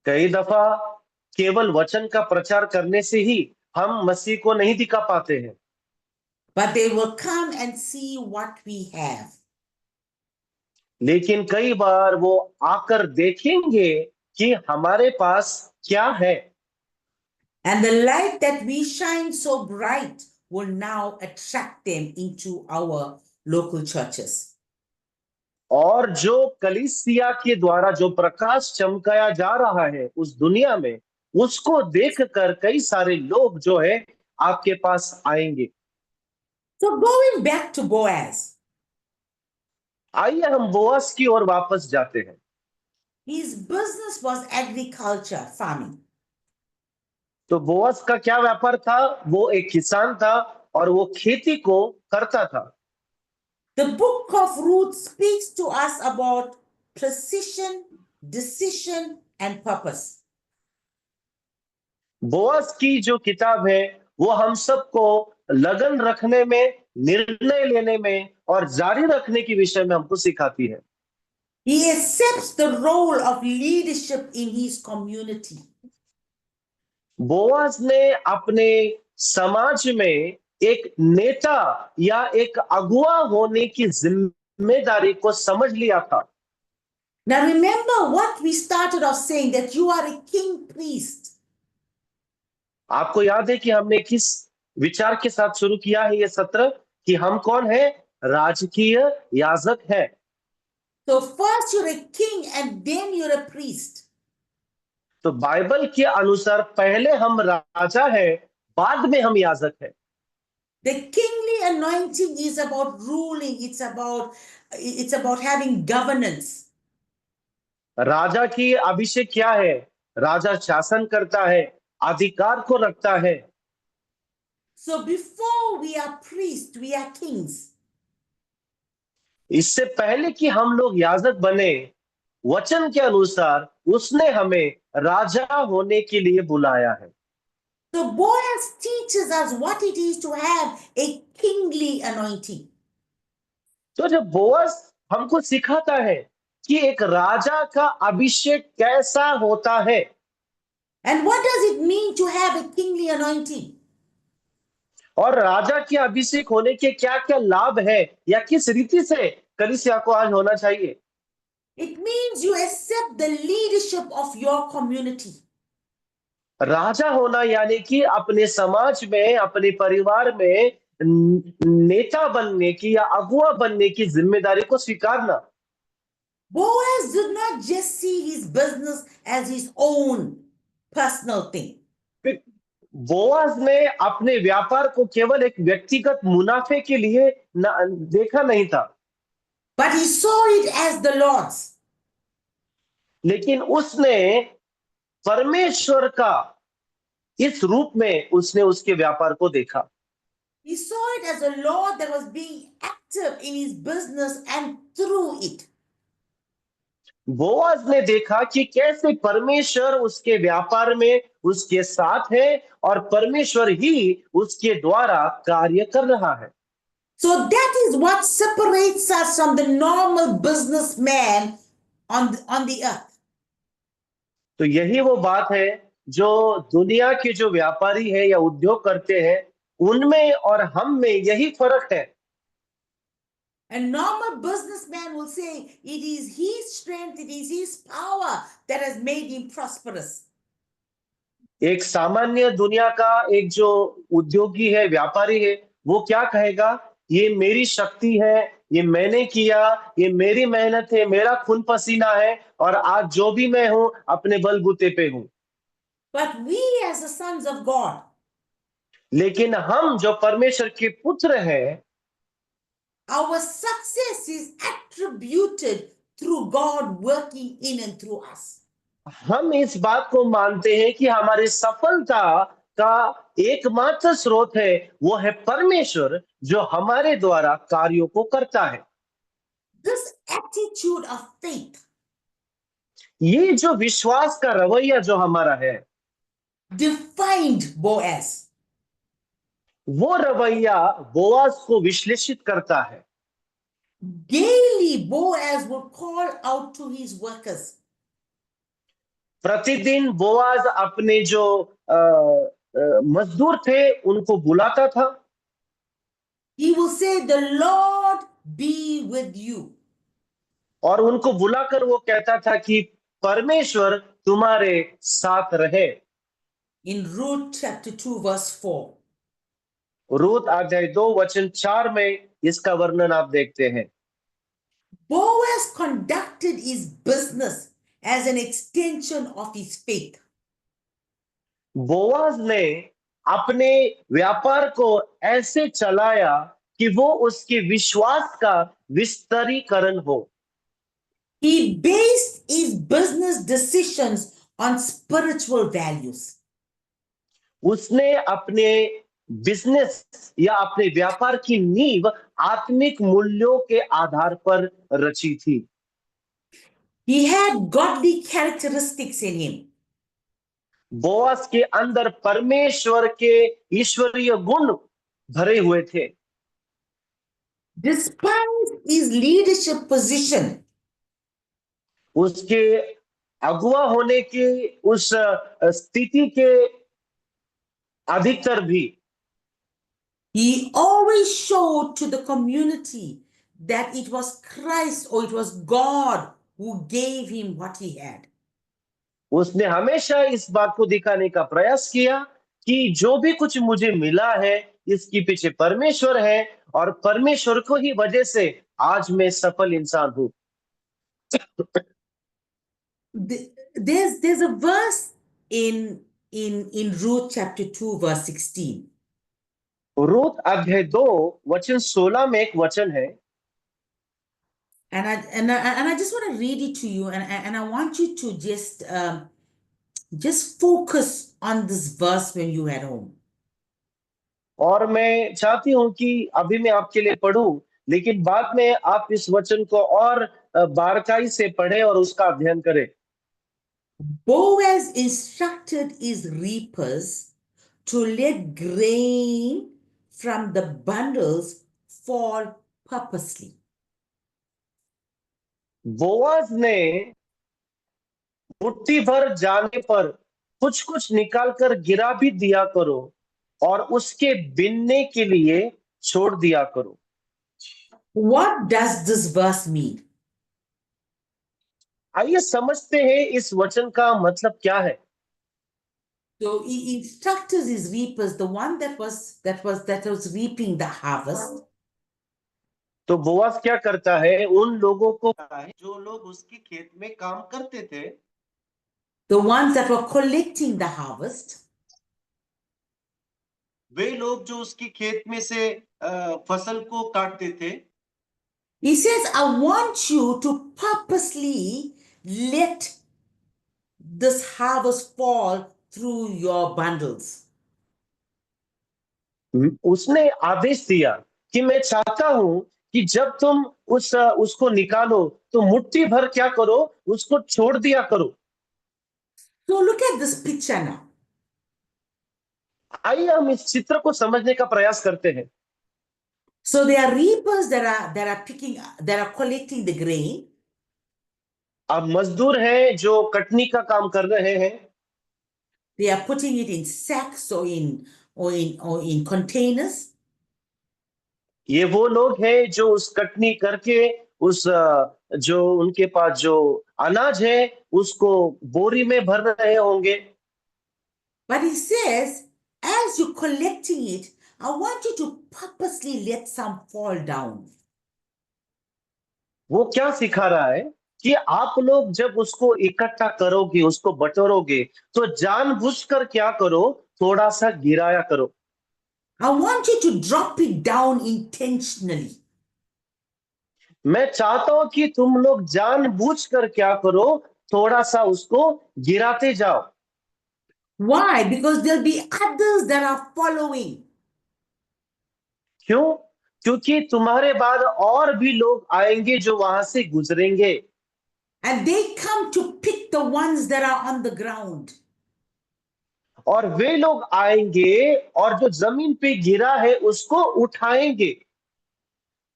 कई दफा केवल वचन का प्रचार करने से ही हम मसीह को नहीं दिखा पाते हैं, But they will come and see what we have. लेकिन कई बार वो आकर देखेंगे कि हमारे पास क्या है। And the light that we shine so bright will now attract them into our local churches. और जो कलीसिया के द्वारा जो प्रकाश चमकाया जा रहा है उस दुनिया में, उसको देखकर कई सारे लोग जो है आपके पास आएंगे। So going back to Boaz, आइए हम बोअज की ओर वापस जाते हैं। his business was agriculture, farming. तो बोअज का क्या व्यापार था? वो एक किसान था और वो खेती को करता था। The book of Ruth speaks to us about precision, decision, and purpose. Boaz की जो किताब है वो हम सबको लगन रखने में, निर्णय लेने में और जारी रखने के विषय में हमको सिखाती है। He accepts the role of leadership in his community. Boaz ने अपने समाज में एक नेता या एक अगुआ होने की जिम्मेदारी को समझ लिया था। Now remember what we started off saying, that you are a king priest. आपको याद है कि हमने किस विचार के साथ शुरू किया है ये सत्र, कि हम कौन है? राजकीय याजक है। So first you're a king and then you're a priest. तो बाइबल के अनुसार पहले हम राजा है, बाद में हम याजक है। The kingly anointing is about ruling, it's about having governance. राजा की अभिषेक क्या है? राजा शासन करता है, अधिकार को रखता है। So before we are priests, we are kings. इससे पहले कि हम लोग याजक बने, वचन के अनुसार उसने हमें राजा होने के लिए बुलाया है। So Boaz teaches us what it is to have a kingly anointing. तो जब बोअज हमको सिखाता है कि एक राजा का अभिषेक कैसा होता है, And what does it mean to have a kingly anointing? और राजा के अभिषेक होने के क्या क्या लाभ है या किस रीति से कलीसिया को आज होना चाहिए? It means you accept the leadership of your community. राजा होना यानी कि अपने समाज में, अपने परिवार में नेता बनने की या अगुआ बनने की जिम्मेदारी को स्वीकारना। Boaz did not just see his business as his own personal thing. Boaz ने अपने व्यापार को केवल एक व्यक्तिगत मुनाफे के लिए देखा नहीं था, But he saw it as the Lord's. लेकिन उसने परमेश्वर का इस रूप में उसने उसके व्यापार को देखा। He saw it as a Lord that was being active in his business and through it. Boaz ने देखा कि कैसे परमेश्वर उसके व्यापार में उसके साथ है और परमेश्वर ही उसके द्वारा कार्य कर रहा है। So that is what separates us from the normal businessman on the earth. तो यही वो बात है जो दुनिया के जो व्यापारी है या उद्योग करते हैं, उनमें और हम में यही फर्क है। A normal businessman will say it is his strength, it is his power that has made him prosperous. एक सामान्य दुनिया का एक जो उद्योगी है, व्यापारी है, वो क्या कहेगा? ये मेरी शक्ति है, ये मैंने किया, ये मेरी मेहनत है, मेरा खून पसीना है, और आज जो भी मैं हूं अपने बलबूते पे हूं। But we, as the sons of God, लेकिन हम जो परमेश्वर के पुत्र हैं, our success is attributed through God working in and through us. हम इस बात को मानते हैं कि हमारी सफलता का एकमात्र स्रोत है, वो है परमेश्वर, जो हमारे द्वारा कार्यों को करता है। This attitude of faith ये जो विश्वास का रवैया जो हमारा है, defined Boaz. वो रवैया बोआज को विश्लेषित करता है। Daily, Boaz would call out to his workers. प्रतिदिन बोआज अपने जो मजदूर थे उनको बुलाता था। He will say, "The Lord be with you." और उनको बुलाकर वो कहता था कि परमेश्वर तुम्हारे साथ रहे। In Ruth chapter 2, verse 4. Ruth अध्याय 2 वचन 4 में इसका वर्णन आप देखते हैं। Boaz conducted his business as an extension of his faith. Boaz ने अपने व्यापार को ऐसे चलाया कि वो उसके विश्वास का विस्तारीकरण हो। He based his business decisions on spiritual values. उसने अपने बिजनेस या अपने व्यापार की नींव आत्मिक मूल्यों के आधार पर रची थी। He had godly characteristics in him. Boaz के अंदर परमेश्वर के ईश्वरीय गुण भरे हुए थे। Despite his leadership position, उसके अगुवा होने की उस स्थिति के अधिकतर भी he always showed to the community that it was Christ or it was God who gave him what he had. उसने हमेशा इस बात को दिखाने का प्रयास किया कि जो भी कुछ मुझे मिला है, इसके पीछे परमेश्वर है, और परमेश्वर को ही वजह से आज मैं सफल इंसान हूं। There's a verse in Ruth chapter 2 verse 16. Ruth अध्याय 2 वचन 16 में एक वचन है, And I just want to read it to you, and I want you to just focus on this verse when you at home. और मैं चाहती हूं कि अभी मैं आपके लिए पढ़ूं, लेकिन बाद में आप इस वचन को और बारकाई से पढ़ें और उसका अध्ययन करें। Boaz instructed his reapers to let grain from the bundles fall purposely. Boaz ने मुट्ठी भर जाने पर कुछ कुछ निकाल कर गिरा भी दिया करो, और उसके बिनने के लिए छोड़ दिया करो। What does this verse mean? आइए समझते हैं इस वचन का मतलब क्या है। So he instructed his reapers, the one that was reaping the harvest. तो बोआज क्या करता है? उन लोगों को जो लोग उसके खेत में काम करते थे, The ones that were collecting the harvest. वे लोग जो उसके खेत में से फसल को काटते थे। He says, I want you to purposely let this harvest fall through your bundles. उसने आदेश दिया कि मैं चाहता हूं कि जब तुम उसको निकालो तो मुट्ठी भर क्या करो, उसको छोड़ दिया करो। So look at this picture now. आइए हम इस चित्र को समझने का प्रयास करते हैं। So there are reapers that are collecting the grain. अब मजदूर हैं जो कटनी का काम कर रहे हैं। They are putting it in sacks or in containers. ये वो लोग हैं जो उस कटनी करके उस जो उनके पास जो अनाज है उसको बोरी में भर रहे होंगे। But he says, as you're collecting it, I want you to purposely let some fall down. वो क्या सिखा रहा है कि आप लोग जब उसको इकट्ठा करोगे, उसको बटोरोगे, तो जानबूझकर क्या करो, थोड़ा सा गिराया करो। I want you to drop it down intentionally. मैं चाहता हूं कि तुम लोग जानबूझकर क्या करो, थोड़ा सा उसको गिराते जाओ। Why? Because there'll be others that are following. क्यों? क्योंकि तुम्हारे बाद और भी लोग आएंगे जो वहां से गुजरेंगे, And they come to pick the ones that are on the ground. और वे लोग आएंगे और जो जमीन पे गिरा है उसको उठाएंगे।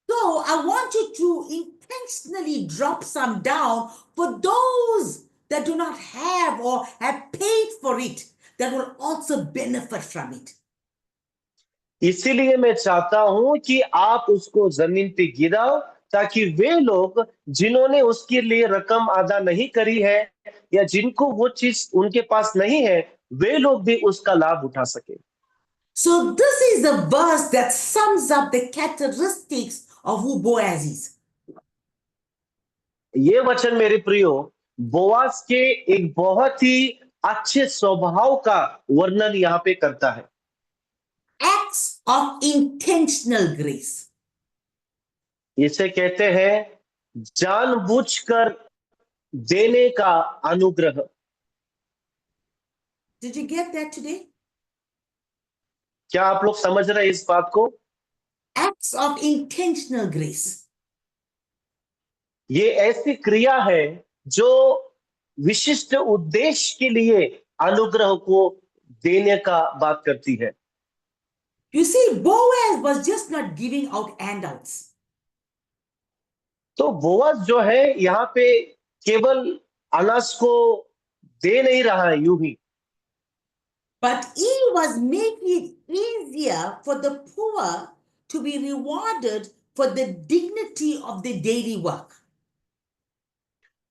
So I want you to intentionally drop some down for those that do not have or have paid for it, that will also benefit from it. इसीलिए मैं चाहता हूं कि आप उसको जमीन पे गिराओ, ताकि वे लोग जिन्होंने उसके लिए रकम अदा नहीं करी है या जिनको वो चीज उनके पास नहीं है, वे लोग भी उसका लाभ उठा सके। So this is the verse that sums up the characteristics of who Boaz is. ये वचन मेरे प्रियो बोआज के एक बहुत ही अच्छे स्वभाव का वर्णन यहाँ पे करता है। Acts of intentional grace. इसे कहते हैं जानबूझकर देने का अनुग्रह। Did you get that today? क्या आप लोग समझ रहे हैं इस बात को? Acts of intentional grace. ये ऐसी क्रिया है जो विशिष्ट उद्देश्य के लिए अनुग्रह को देने का बात करती है। You see, Boaz was just not giving out handouts. तो बोअज जो है यहाँ पे केवल अनाज को दे नहीं रहा है यूं ही, But he was making it easier for the poor to be rewarded for the dignity of the daily work.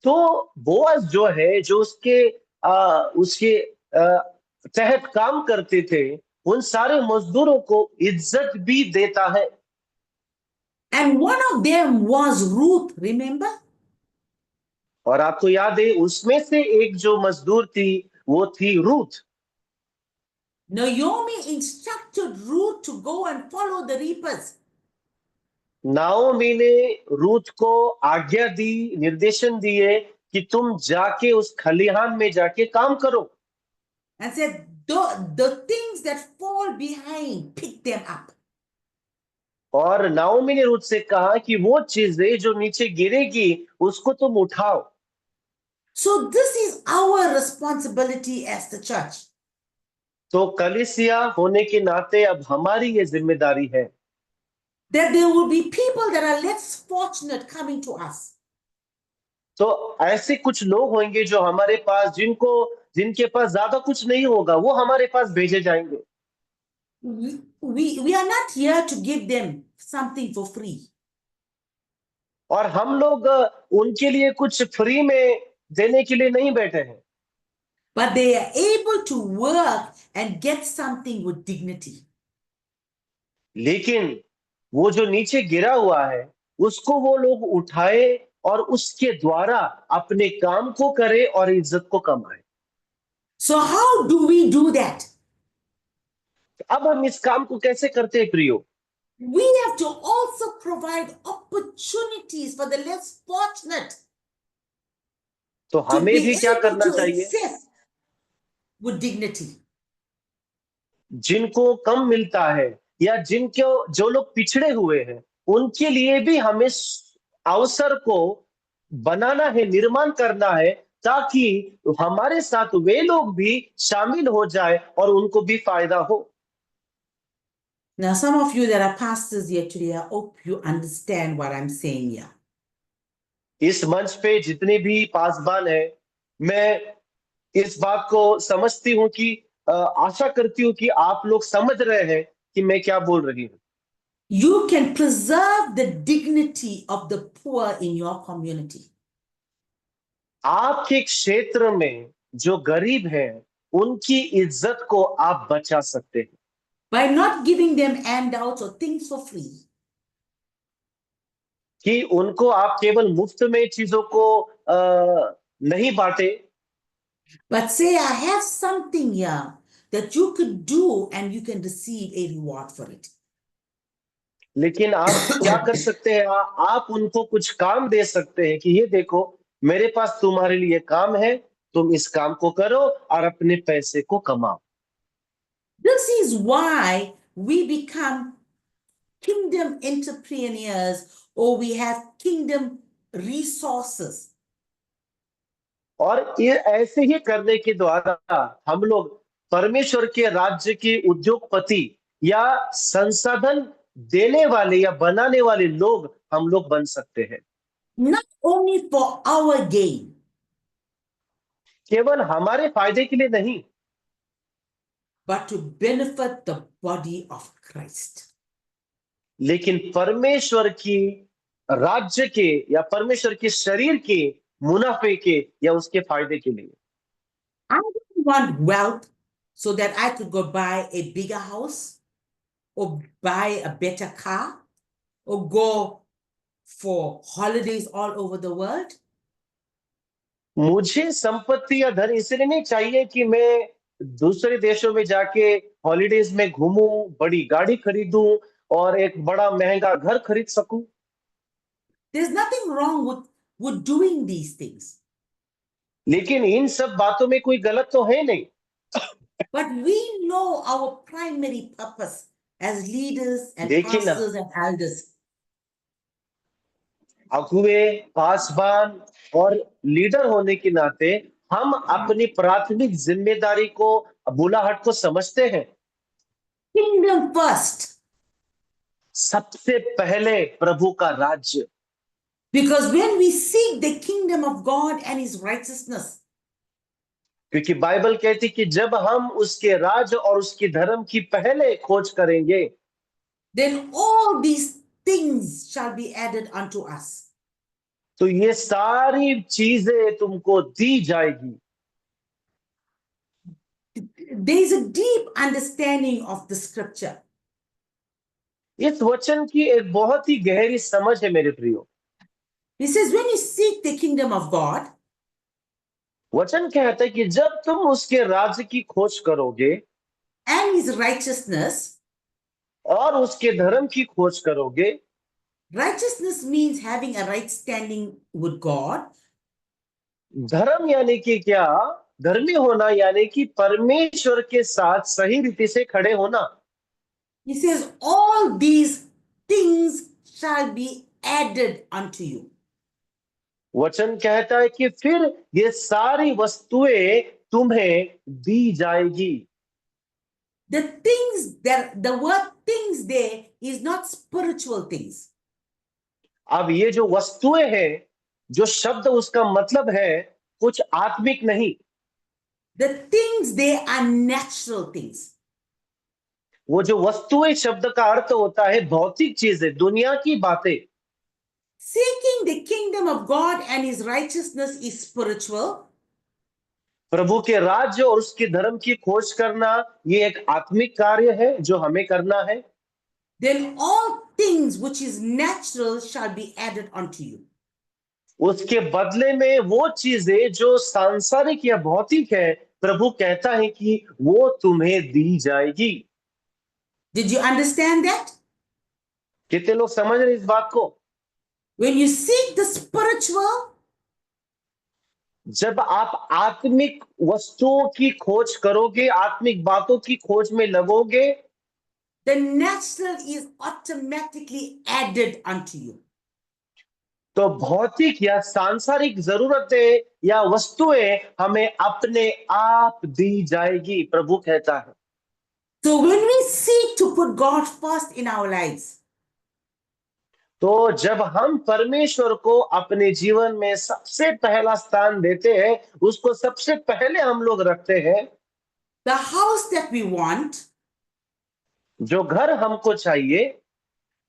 तो बोअज जो है जो उसके तहत काम करते थे, उन सारे मजदूरों को इज्जत भी देता है। And one of them was Ruth, remember? और आपको याद है उसमें से एक जो मजदूर थी वो थी Ruth. Naomi instructed Ruth to go and follow the reapers. Naomi ने रूथ को आज्ञा दी, निर्देशन दिए कि तुम जाके उस खलिहान में जाके काम करो, And said, the things that fall behind, pick them up. और नाओमी ने रूथ से कहा कि वो चीजें जो नीचे गिरेगी उसको तुम उठाओ। So this is our responsibility as the church. तो कलीसिया होने के नाते अब हमारी ये जिम्मेदारी है That there will be people that are less fortunate coming to us. तो ऐसे कुछ लोग होंगे जो हमारे पास जिनके पास ज्यादा कुछ नहीं होगा, वो हमारे पास भेजे जाएंगे। We are not here to give them something for free. और हम लोग उनके लिए कुछ फ्री में देने के लिए नहीं बैठे हैं, But they are able to work and get something with dignity. लेकिन वो जो नीचे गिरा हुआ है उसको वो लोग उठाए और उसके द्वारा अपने काम को करे और इज्जत को कमाए। So how do we do that? अब हम इस काम को कैसे करते हैं प्रियो? We have to also provide opportunities for the less fortunate तो to हमें be भी क्या able करना to चाहिए? access with dignity. जिनको कम मिलता है या जो लोग पिछड़े हुए हैं, उनके लिए भी हमें अवसर को बनाना है, निर्माण करना है, ताकि हमारे साथ वे लोग भी शामिल हो जाए और उनको भी फायदा हो। Now, some of you that are pastors here today, I hope you understand what I'm saying here. इस मंच पे जितने भी पासबान हैं, मैं इस बात को समझती हूँ कि आशा करती हूँ कि आप लोग समझ रहे हैं कि मैं क्या बोल रही हूँ। You can preserve the dignity of the poor in your community. आपके क्षेत्र में जो गरीब हैं उनकी इज्जत को आप बचा सकते हैं By not giving them handouts or things for free, कि उनको आप केवल मुफ्त में चीजों को नहीं बांटे, but say, I have something here that you could do and you can receive a reward for it. लेकिन आप क्या कर सकते हैं, आप उनको कुछ काम दे सकते हैं कि ये देखो मेरे पास तुम्हारे लिए काम है, तुम इस काम को करो और अपने पैसे को कमाओ। This is why we become kingdom entrepreneurs or we have kingdom resources. और ये ऐसे ही करने के द्वारा हम लोग परमेश्वर के राज्य के उद्योगपति या संसाधन देने वाले या बनाने वाले लोग हम लोग बन सकते हैं, Not only for our gain, केवल हमारे फायदे के लिए नहीं, but to benefit the body of Christ. लेकिन परमेश्वर की राज्य के या परमेश्वर के शरीर के मुनाफे के या उसके फायदे के लिए। I don't want wealth so that I could go buy a bigger house or buy a better car or go for holidays all over the world. मुझे संपत्ति या धन इसलिए नहीं चाहिए कि मैं दूसरे देशों में जाके हॉलिडेज में घूमूं, बड़ी गाड़ी खरीदूं और एक बड़ा महंगा घर खरीद सकूं। There's nothing wrong with doing these things. लेकिन इन सब बातों में कोई गलत तो है नहीं, But we know our primary purpose as leaders and देखिए ना, pastors and elders. अगुवे, पासवान और लीडर होने के नाते हम अपनी प्राथमिक जिम्मेदारी को, बुलाहट को समझते हैं। Kingdom first. सबसे पहले प्रभु का राज्य, Because when we seek the kingdom of God and his righteousness, क्योंकि बाइबल कहती कि जब हम उसके राज और उसकी धर्म की पहले खोज करेंगे, then all these things shall be added unto us. तो ये सारी चीजें तुमको दी जाएगी। There is a deep understanding of the scripture. इस वचन की एक बहुत ही गहरी समझ है मेरे प्रियो। He says, when you seek the kingdom of God, वचन कहता है कि जब तुम उसके राज्य की खोज करोगे and his righteousness, और उसके धर्म की खोज करोगे, righteousness means having a right standing with God. धर्म यानी कि क्या? धर्मी होना यानी कि परमेश्वर के साथ सही रीति से खड़े होना। He says, all these things shall be added unto you. वचन कहता है कि फिर ये सारी वस्तुएं तुम्हें दी जाएगी। The things that the word things there is not spiritual things. अब ये जो वस्तुएं हैं, जो शब्द उसका मतलब है कुछ आत्मिक नहीं, The things they are natural things. वो जो वस्तुएं शब्द का अर्थ होता है भौतिक चीजें, दुनिया की बातें। Seeking the kingdom of God and his righteousness is spiritual. प्रभु के राज्य और उसके धर्म की खोज करना ये एक आत्मिक कार्य है जो हमें करना है। Then all things which is natural shall be added unto you. उसके बदले में वो चीजें जो सांसारिक या भौतिक है, प्रभु कहता है कि वो तुम्हें दी जाएगी। Did you understand that? कितने लोग समझ रहे इस बात को? When you seek the spiritual, जब आप आत्मिक वस्तुओं की खोज करोगे, आत्मिक बातों की खोज में लगोगे, the natural is automatically added unto you. तो भौतिक या सांसारिक जरूरतें या वस्तुएं हमें अपने आप दी जाएगी, प्रभु कहता है। So when we seek to put God first in our lives, तो जब हम परमेश्वर को अपने जीवन में सबसे पहला स्थान देते हैं, उसको सबसे पहले हम लोग रखते हैं, the house that we want, जो घर हमको चाहिए,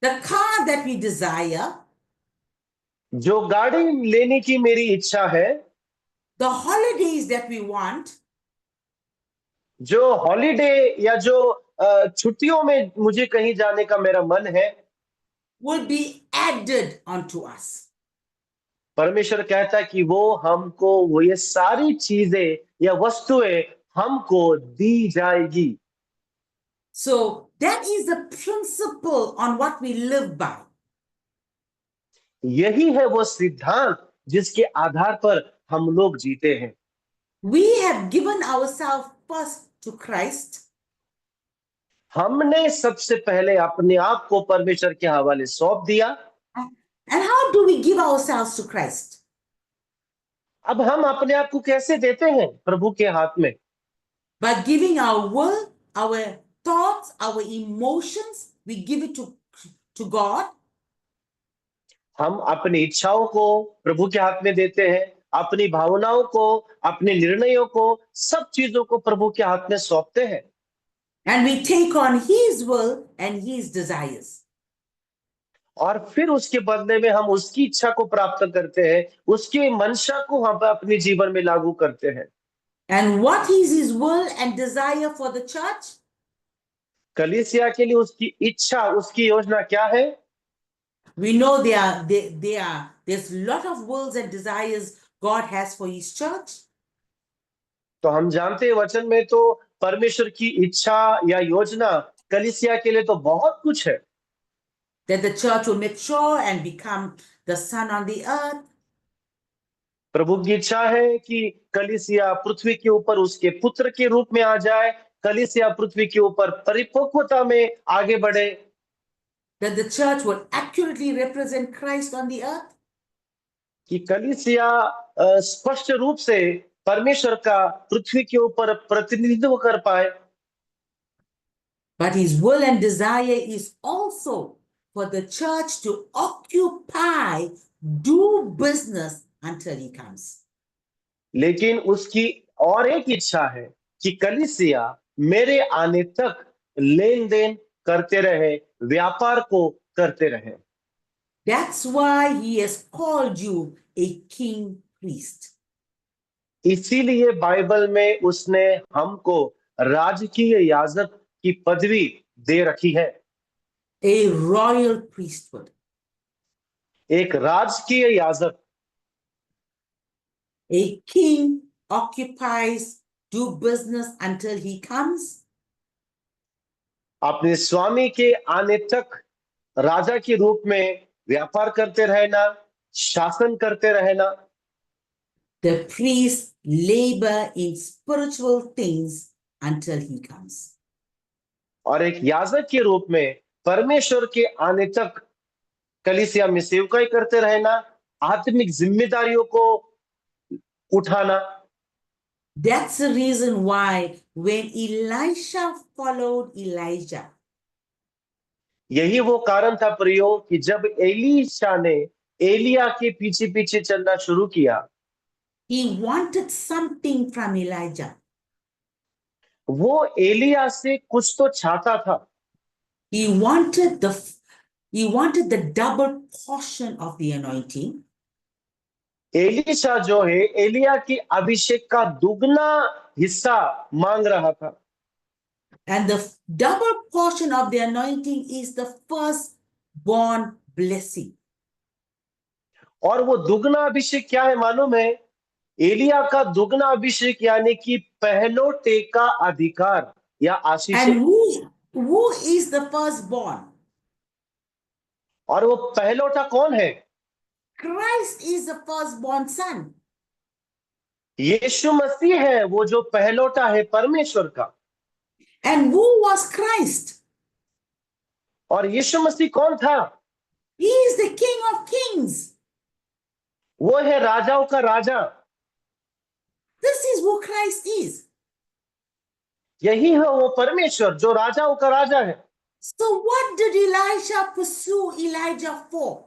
the car that we desire, जो गाड़ी लेने की मेरी इच्छा है, the holidays that we want, जो हॉलिडे या जो छुट्टियों में मुझे कहीं जाने का मेरा मन है, will be added onto us. परमेश्वर कहता है कि वो हमको वो ये सारी चीजें या वस्तुएं हमको दी जाएगी। So that is the principle on what we live by. यही है वो सिद्धांत जिसके आधार पर हम लोग जीते हैं। We have given ourselves first to Christ, हमने सबसे पहले अपने आप को परमेश्वर के हवाले सौंप दिया। and how do we give ourselves to Christ? अब हम अपने आप को कैसे देते हैं प्रभु के हाथ में? By giving our will, our thoughts, our emotions, we give it to God. हम अपनी इच्छाओं को प्रभु के हाथ में देते हैं, अपनी भावनाओं को, अपने निर्णयों को, सब चीजों को प्रभु के हाथ में सौंपते हैं। And we take on His will and His desires. और फिर उसके बदले में हम उसकी इच्छा को प्राप्त करते हैं, उसकी मंशा को हम अपने जीवन में लागू करते हैं। And what is His will and desire for the church? कलीसिया के लिए उसकी इच्छा, उसकी योजना क्या है? We know there's a lot of wills and desires God has for His church. तो हम जानते हैं वचन में तो परमेश्वर की इच्छा या योजना कलीसिया के लिए तो बहुत कुछ है। That the church will mature and become the sun on the earth. प्रभु की इच्छा है कि कलीसिया पृथ्वी के ऊपर उसके पुत्र के रूप में आ जाए, कलीसिया पृथ्वी के ऊपर परिपक्वता में आगे बढ़े। That the church will accurately represent Christ on the earth. कि कलीसिया स्पष्ट रूप से परमेश्वर का पृथ्वी के ऊपर प्रतिनिधित्व कर पाए। But His will and desire is also for the church to occupy, do business until He comes. लेकिन उसकी और एक इच्छा है कि कलीसिया मेरे आने तक लेन देन करते रहे, व्यापार को करते रहे। That's why He has called you a king priest. इसीलिए बाइबल में उसने हमको राजकीय याजक की पदवी दे रखी है। A royal priesthood. एक राजकीय याजक। A king occupies, do business until he comes. अपने स्वामी के आने तक राजा के रूप में व्यापार करते रहना, शासन करते रहना। The priests labor in spiritual things until He comes. और एक याजक के रूप में परमेश्वर के आने तक कलीसिया में सेवकाई करते रहना, आत्मिक जिम्मेदारियों को उठाना। That's the reason why when Elisha followed Elijah, यही वो कारण था प्रियो कि जब एलीशा ने एलिया के पीछे पीछे चलना शुरू किया, he wanted something from Elijah. वो एलिया से कुछ तो चाहता था। He wanted the double portion of the anointing. Elisha जो है एलिया की अभिषेक का दुगना हिस्सा मांग रहा था। And the double portion of the anointing is the firstborn blessing. और वो दुगना अभिषेक क्या है मालूम है? एलिया का दुगना अभिषेक यानी कि पहलोटे का अधिकार या आशीष। And who is the firstborn? और वो पहलोटा कौन है? Christ is the firstborn son. यीशु मसीह है वो जो पहलोटा है परमेश्वर का। And who was Christ? और यीशु मसीह कौन था? He is the King of Kings. वो है राजाओं का राजा। This is who Christ is. यही है वो परमेश्वर जो राजाओं का राजा है। So what did Elisha pursue Elijah for?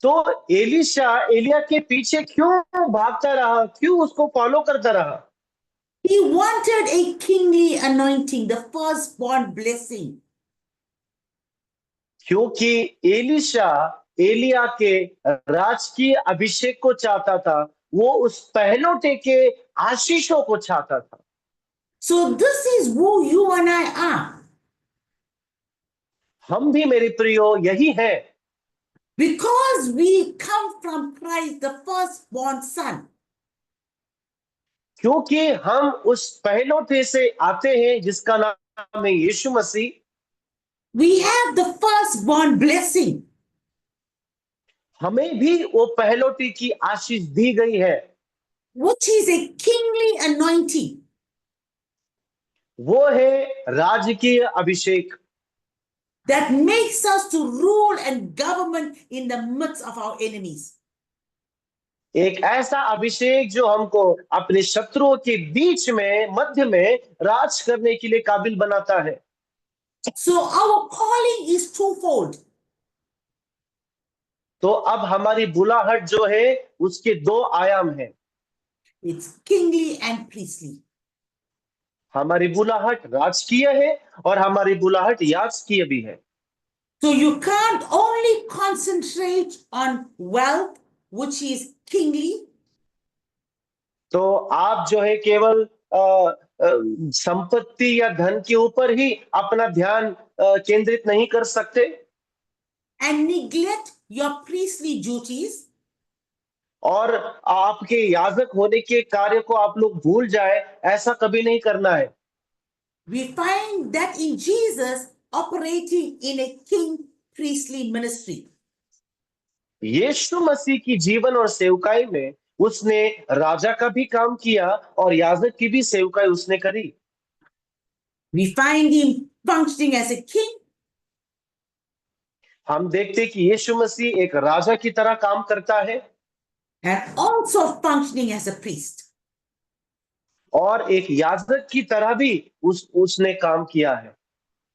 तो एलिशा एलिया के पीछे क्यों भागता रहा, क्यों उसको फॉलो करता रहा? He wanted a kingly anointing, the firstborn blessing. क्योंकि एलिशा एलिया के राजकीय अभिषेक को चाहता था, वो उस पहलोटे के आशीषों को चाहता था। So this is who you and I are. हम भी मेरे प्रियो यही है, Because we come from Christ, the firstborn son. क्योंकि हम उस पहलोटे से आते हैं जिसका नाम है यीशु मसीह। We have the firstborn blessing. हमें भी वो पहलोटी की आशीष दी गई है, Which is a kingly anointing. वो है राजकीय अभिषेक, That makes us to rule and government in the midst of our enemies. एक ऐसा अभिषेक जो हमको अपने शत्रुओं के बीच में, मध्य में राज करने के लिए काबिल बनाता है। So our calling is twofold. तो अब हमारी बुलाहट जो है उसके दो आयाम हैं। It's kingly and priestly. हमारी बुलाहट राजकीय है और हमारी बुलाहट याजकीय भी है। So you can't only concentrate on wealth, which is kingly, तो आप जो है केवल संपत्ति या धन के ऊपर ही अपना ध्यान केंद्रित नहीं कर सकते and neglect your priestly duties. और आपके याजक होने के कार्य को आप लोग भूल जाए, ऐसा कभी नहीं करना है। We find that in Jesus operating in a king priestly ministry. यीशु मसीह की जीवन और सेवकाई में उसने राजा का भी काम किया और याजक की भी सेवकाई उसने करी। We find him functioning as a king हम देखते कि यीशु मसीह एक राजा की तरह काम करता है and also functioning as a priest. और एक याजक की तरह भी उसने काम किया है।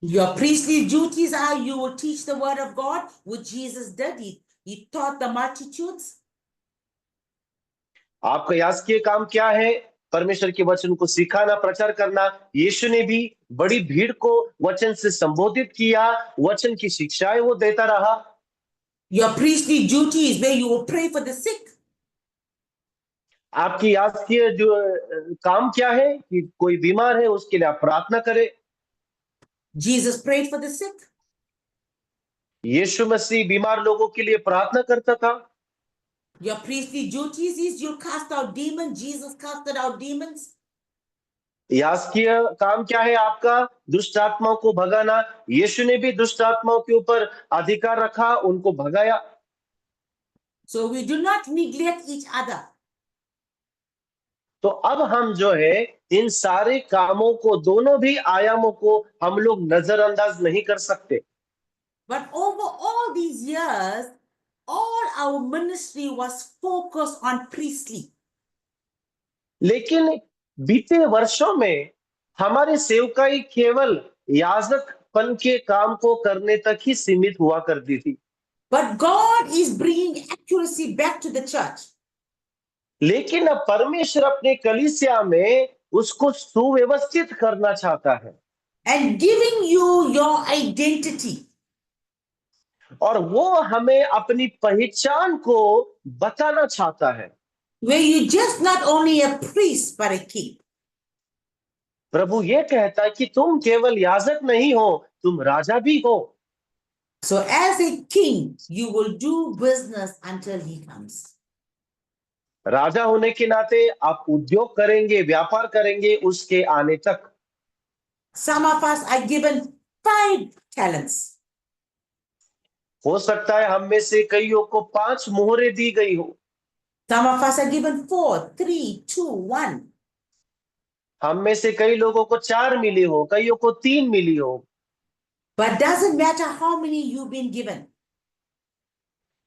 Your priestly duties are you will teach the word of God, which Jesus did. He taught the multitudes. आपका याजकीय काम क्या है? परमेश्वर के वचन को सिखाना, प्रचार करना। यीशु ने भी बड़ी भीड़ को वचन से संबोधित किया, वचन की शिक्षाएं वो देता रहा। Your priestly duty is where you will pray for the sick. आपकी याजकीय जो काम क्या है कि कोई बीमार है उसके लिए आप प्रार्थना करें। Jesus prayed for the sick. यीशु मसीह बीमार लोगों के लिए प्रार्थना करता था। Your priestly duties is you cast out demons. Jesus casted out demons. याजकीय काम क्या है आपका? दुष्ट आत्माओं को भगाना। यीशु ने भी दुष्ट आत्माओं के ऊपर अधिकार रखा, उनको भगाया। So we do not neglect each other. तो अब हम जो है इन सारे कामों को, दोनों भी आयामों को हम लोग नजरअंदाज नहीं कर सकते। But over all these years, all our ministry was focused on priestly. लेकिन बीते वर्षों में हमारी सेवकाई केवल याजकपन के काम को करने तक ही सीमित हुआ करती थी। But God is bringing accuracy back to the church. लेकिन अब परमेश्वर अपने कलीसिया में उसको सुव्यवस्थित करना चाहता है And giving you your identity. और वो हमें अपनी पहचान को बताना चाहता है। Where you just not only a priest but a king. प्रभु ये कहता है कि तुम केवल याजक नहीं हो, तुम राजा भी हो। So as a king, you will do business until he comes. राजा होने के नाते आप उद्योग करेंगे, व्यापार करेंगे उसके आने तक। Some of us are given 5 talents. हो सकता है हम में से कईयों को 5 मोहरें दी गई हो, Some of us are given 4, 3, 2, 1. हम में से कई लोगों को 4 मिली हो, कईयों को 3 मिली हो। But doesn't matter how many you've been given.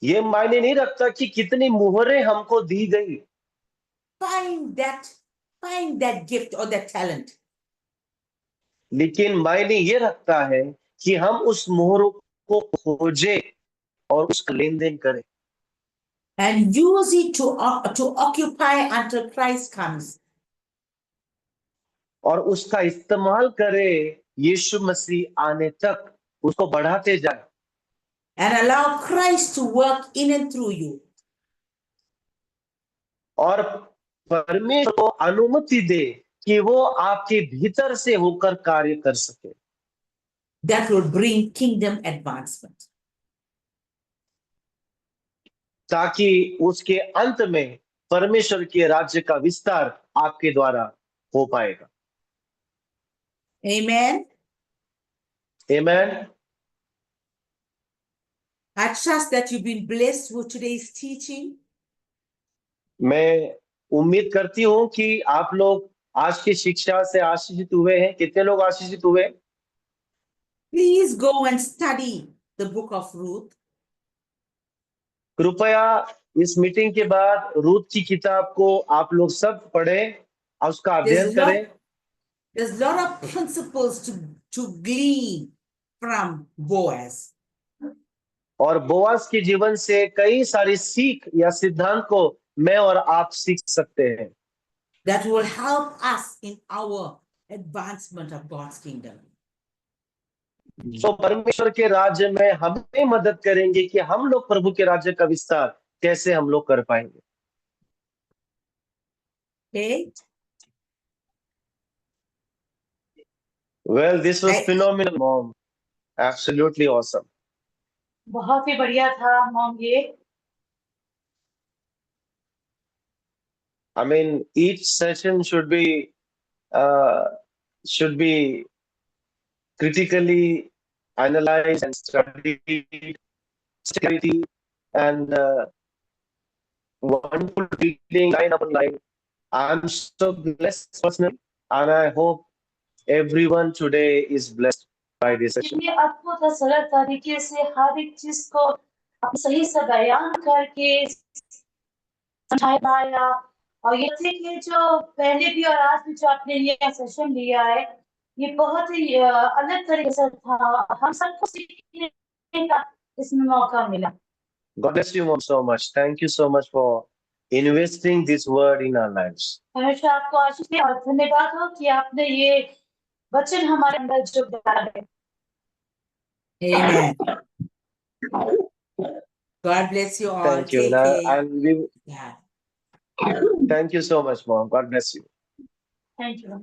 ये मायने नहीं रखता कि कितनी मोहरें हमको दी गई। Find that gift or that talent. लेकिन मायने ये रखता है कि हम उस मोहर को खोजे और उसका लेन देन करें and use it to occupy until Christ comes. और उसका इस्तेमाल करें यीशु मसीह आने तक उसको बढ़ाते जाए And allow Christ to work in and through you. और परमेश्वर को अनुमति दे कि वो आपके भीतर से होकर कार्य कर सके That will bring kingdom advancement. ताकि उसके अंत में परमेश्वर के राज्य का विस्तार आपके द्वारा हो पाएगा Amen. Amen I trust that you've been blessed with today's teaching. मैं उम्मीद करती हूं कि आप लोग आज की शिक्षा से आशीषित हुए हैं कितने लोग आशीषित हुए Please go and study the book of Ruth. कृपया इस मीटिंग के बाद रूत की किताब को आप लोग सब पढ़ें और उसका अध्ययन करें There's a lot of principles to glean from Boaz. और बोआज के जीवन से कई सारी सीख या सिद्धांत को मैं और आप सीख सकते हैं That will help us in our advancement of God's kingdom. जो परमेश्वर के राज्य में हमें मदद करेंगे कि हम लोग प्रभु के राज्य का विस्तार कैसे हम लोग कर पाएंगे Okay? Well, this was I- phenomenal, Mom. Absolutely awesome. बहुत ही बढ़िया था मॉम ये I mean, each session should be critically analyzed and studied, clarity and wonderful reading line upon line. I'm so blessed personally, and I hope everyone today is blessed by this session. कितने अद्भुत और सरल तरीके से हर एक चीज को सही से बयान करके समझाया और ये कि जो पहले भी और आज भी जो आपने ये सेशन लिया है ये बहुत ही अलग तरीके से था हम सबको सीखने का इसमें मौका मिला God bless you, Mom, so much. Thank you so much for investing this word in our lives. हमेशा आपको आशीष दे और धन्यवाद हो कि आपने ये वचन हमारे अंदर जो डाला है Amen. God bless you all. Thank you. Take care. Yeah. Thank you so much, Mom. God bless you. Thank you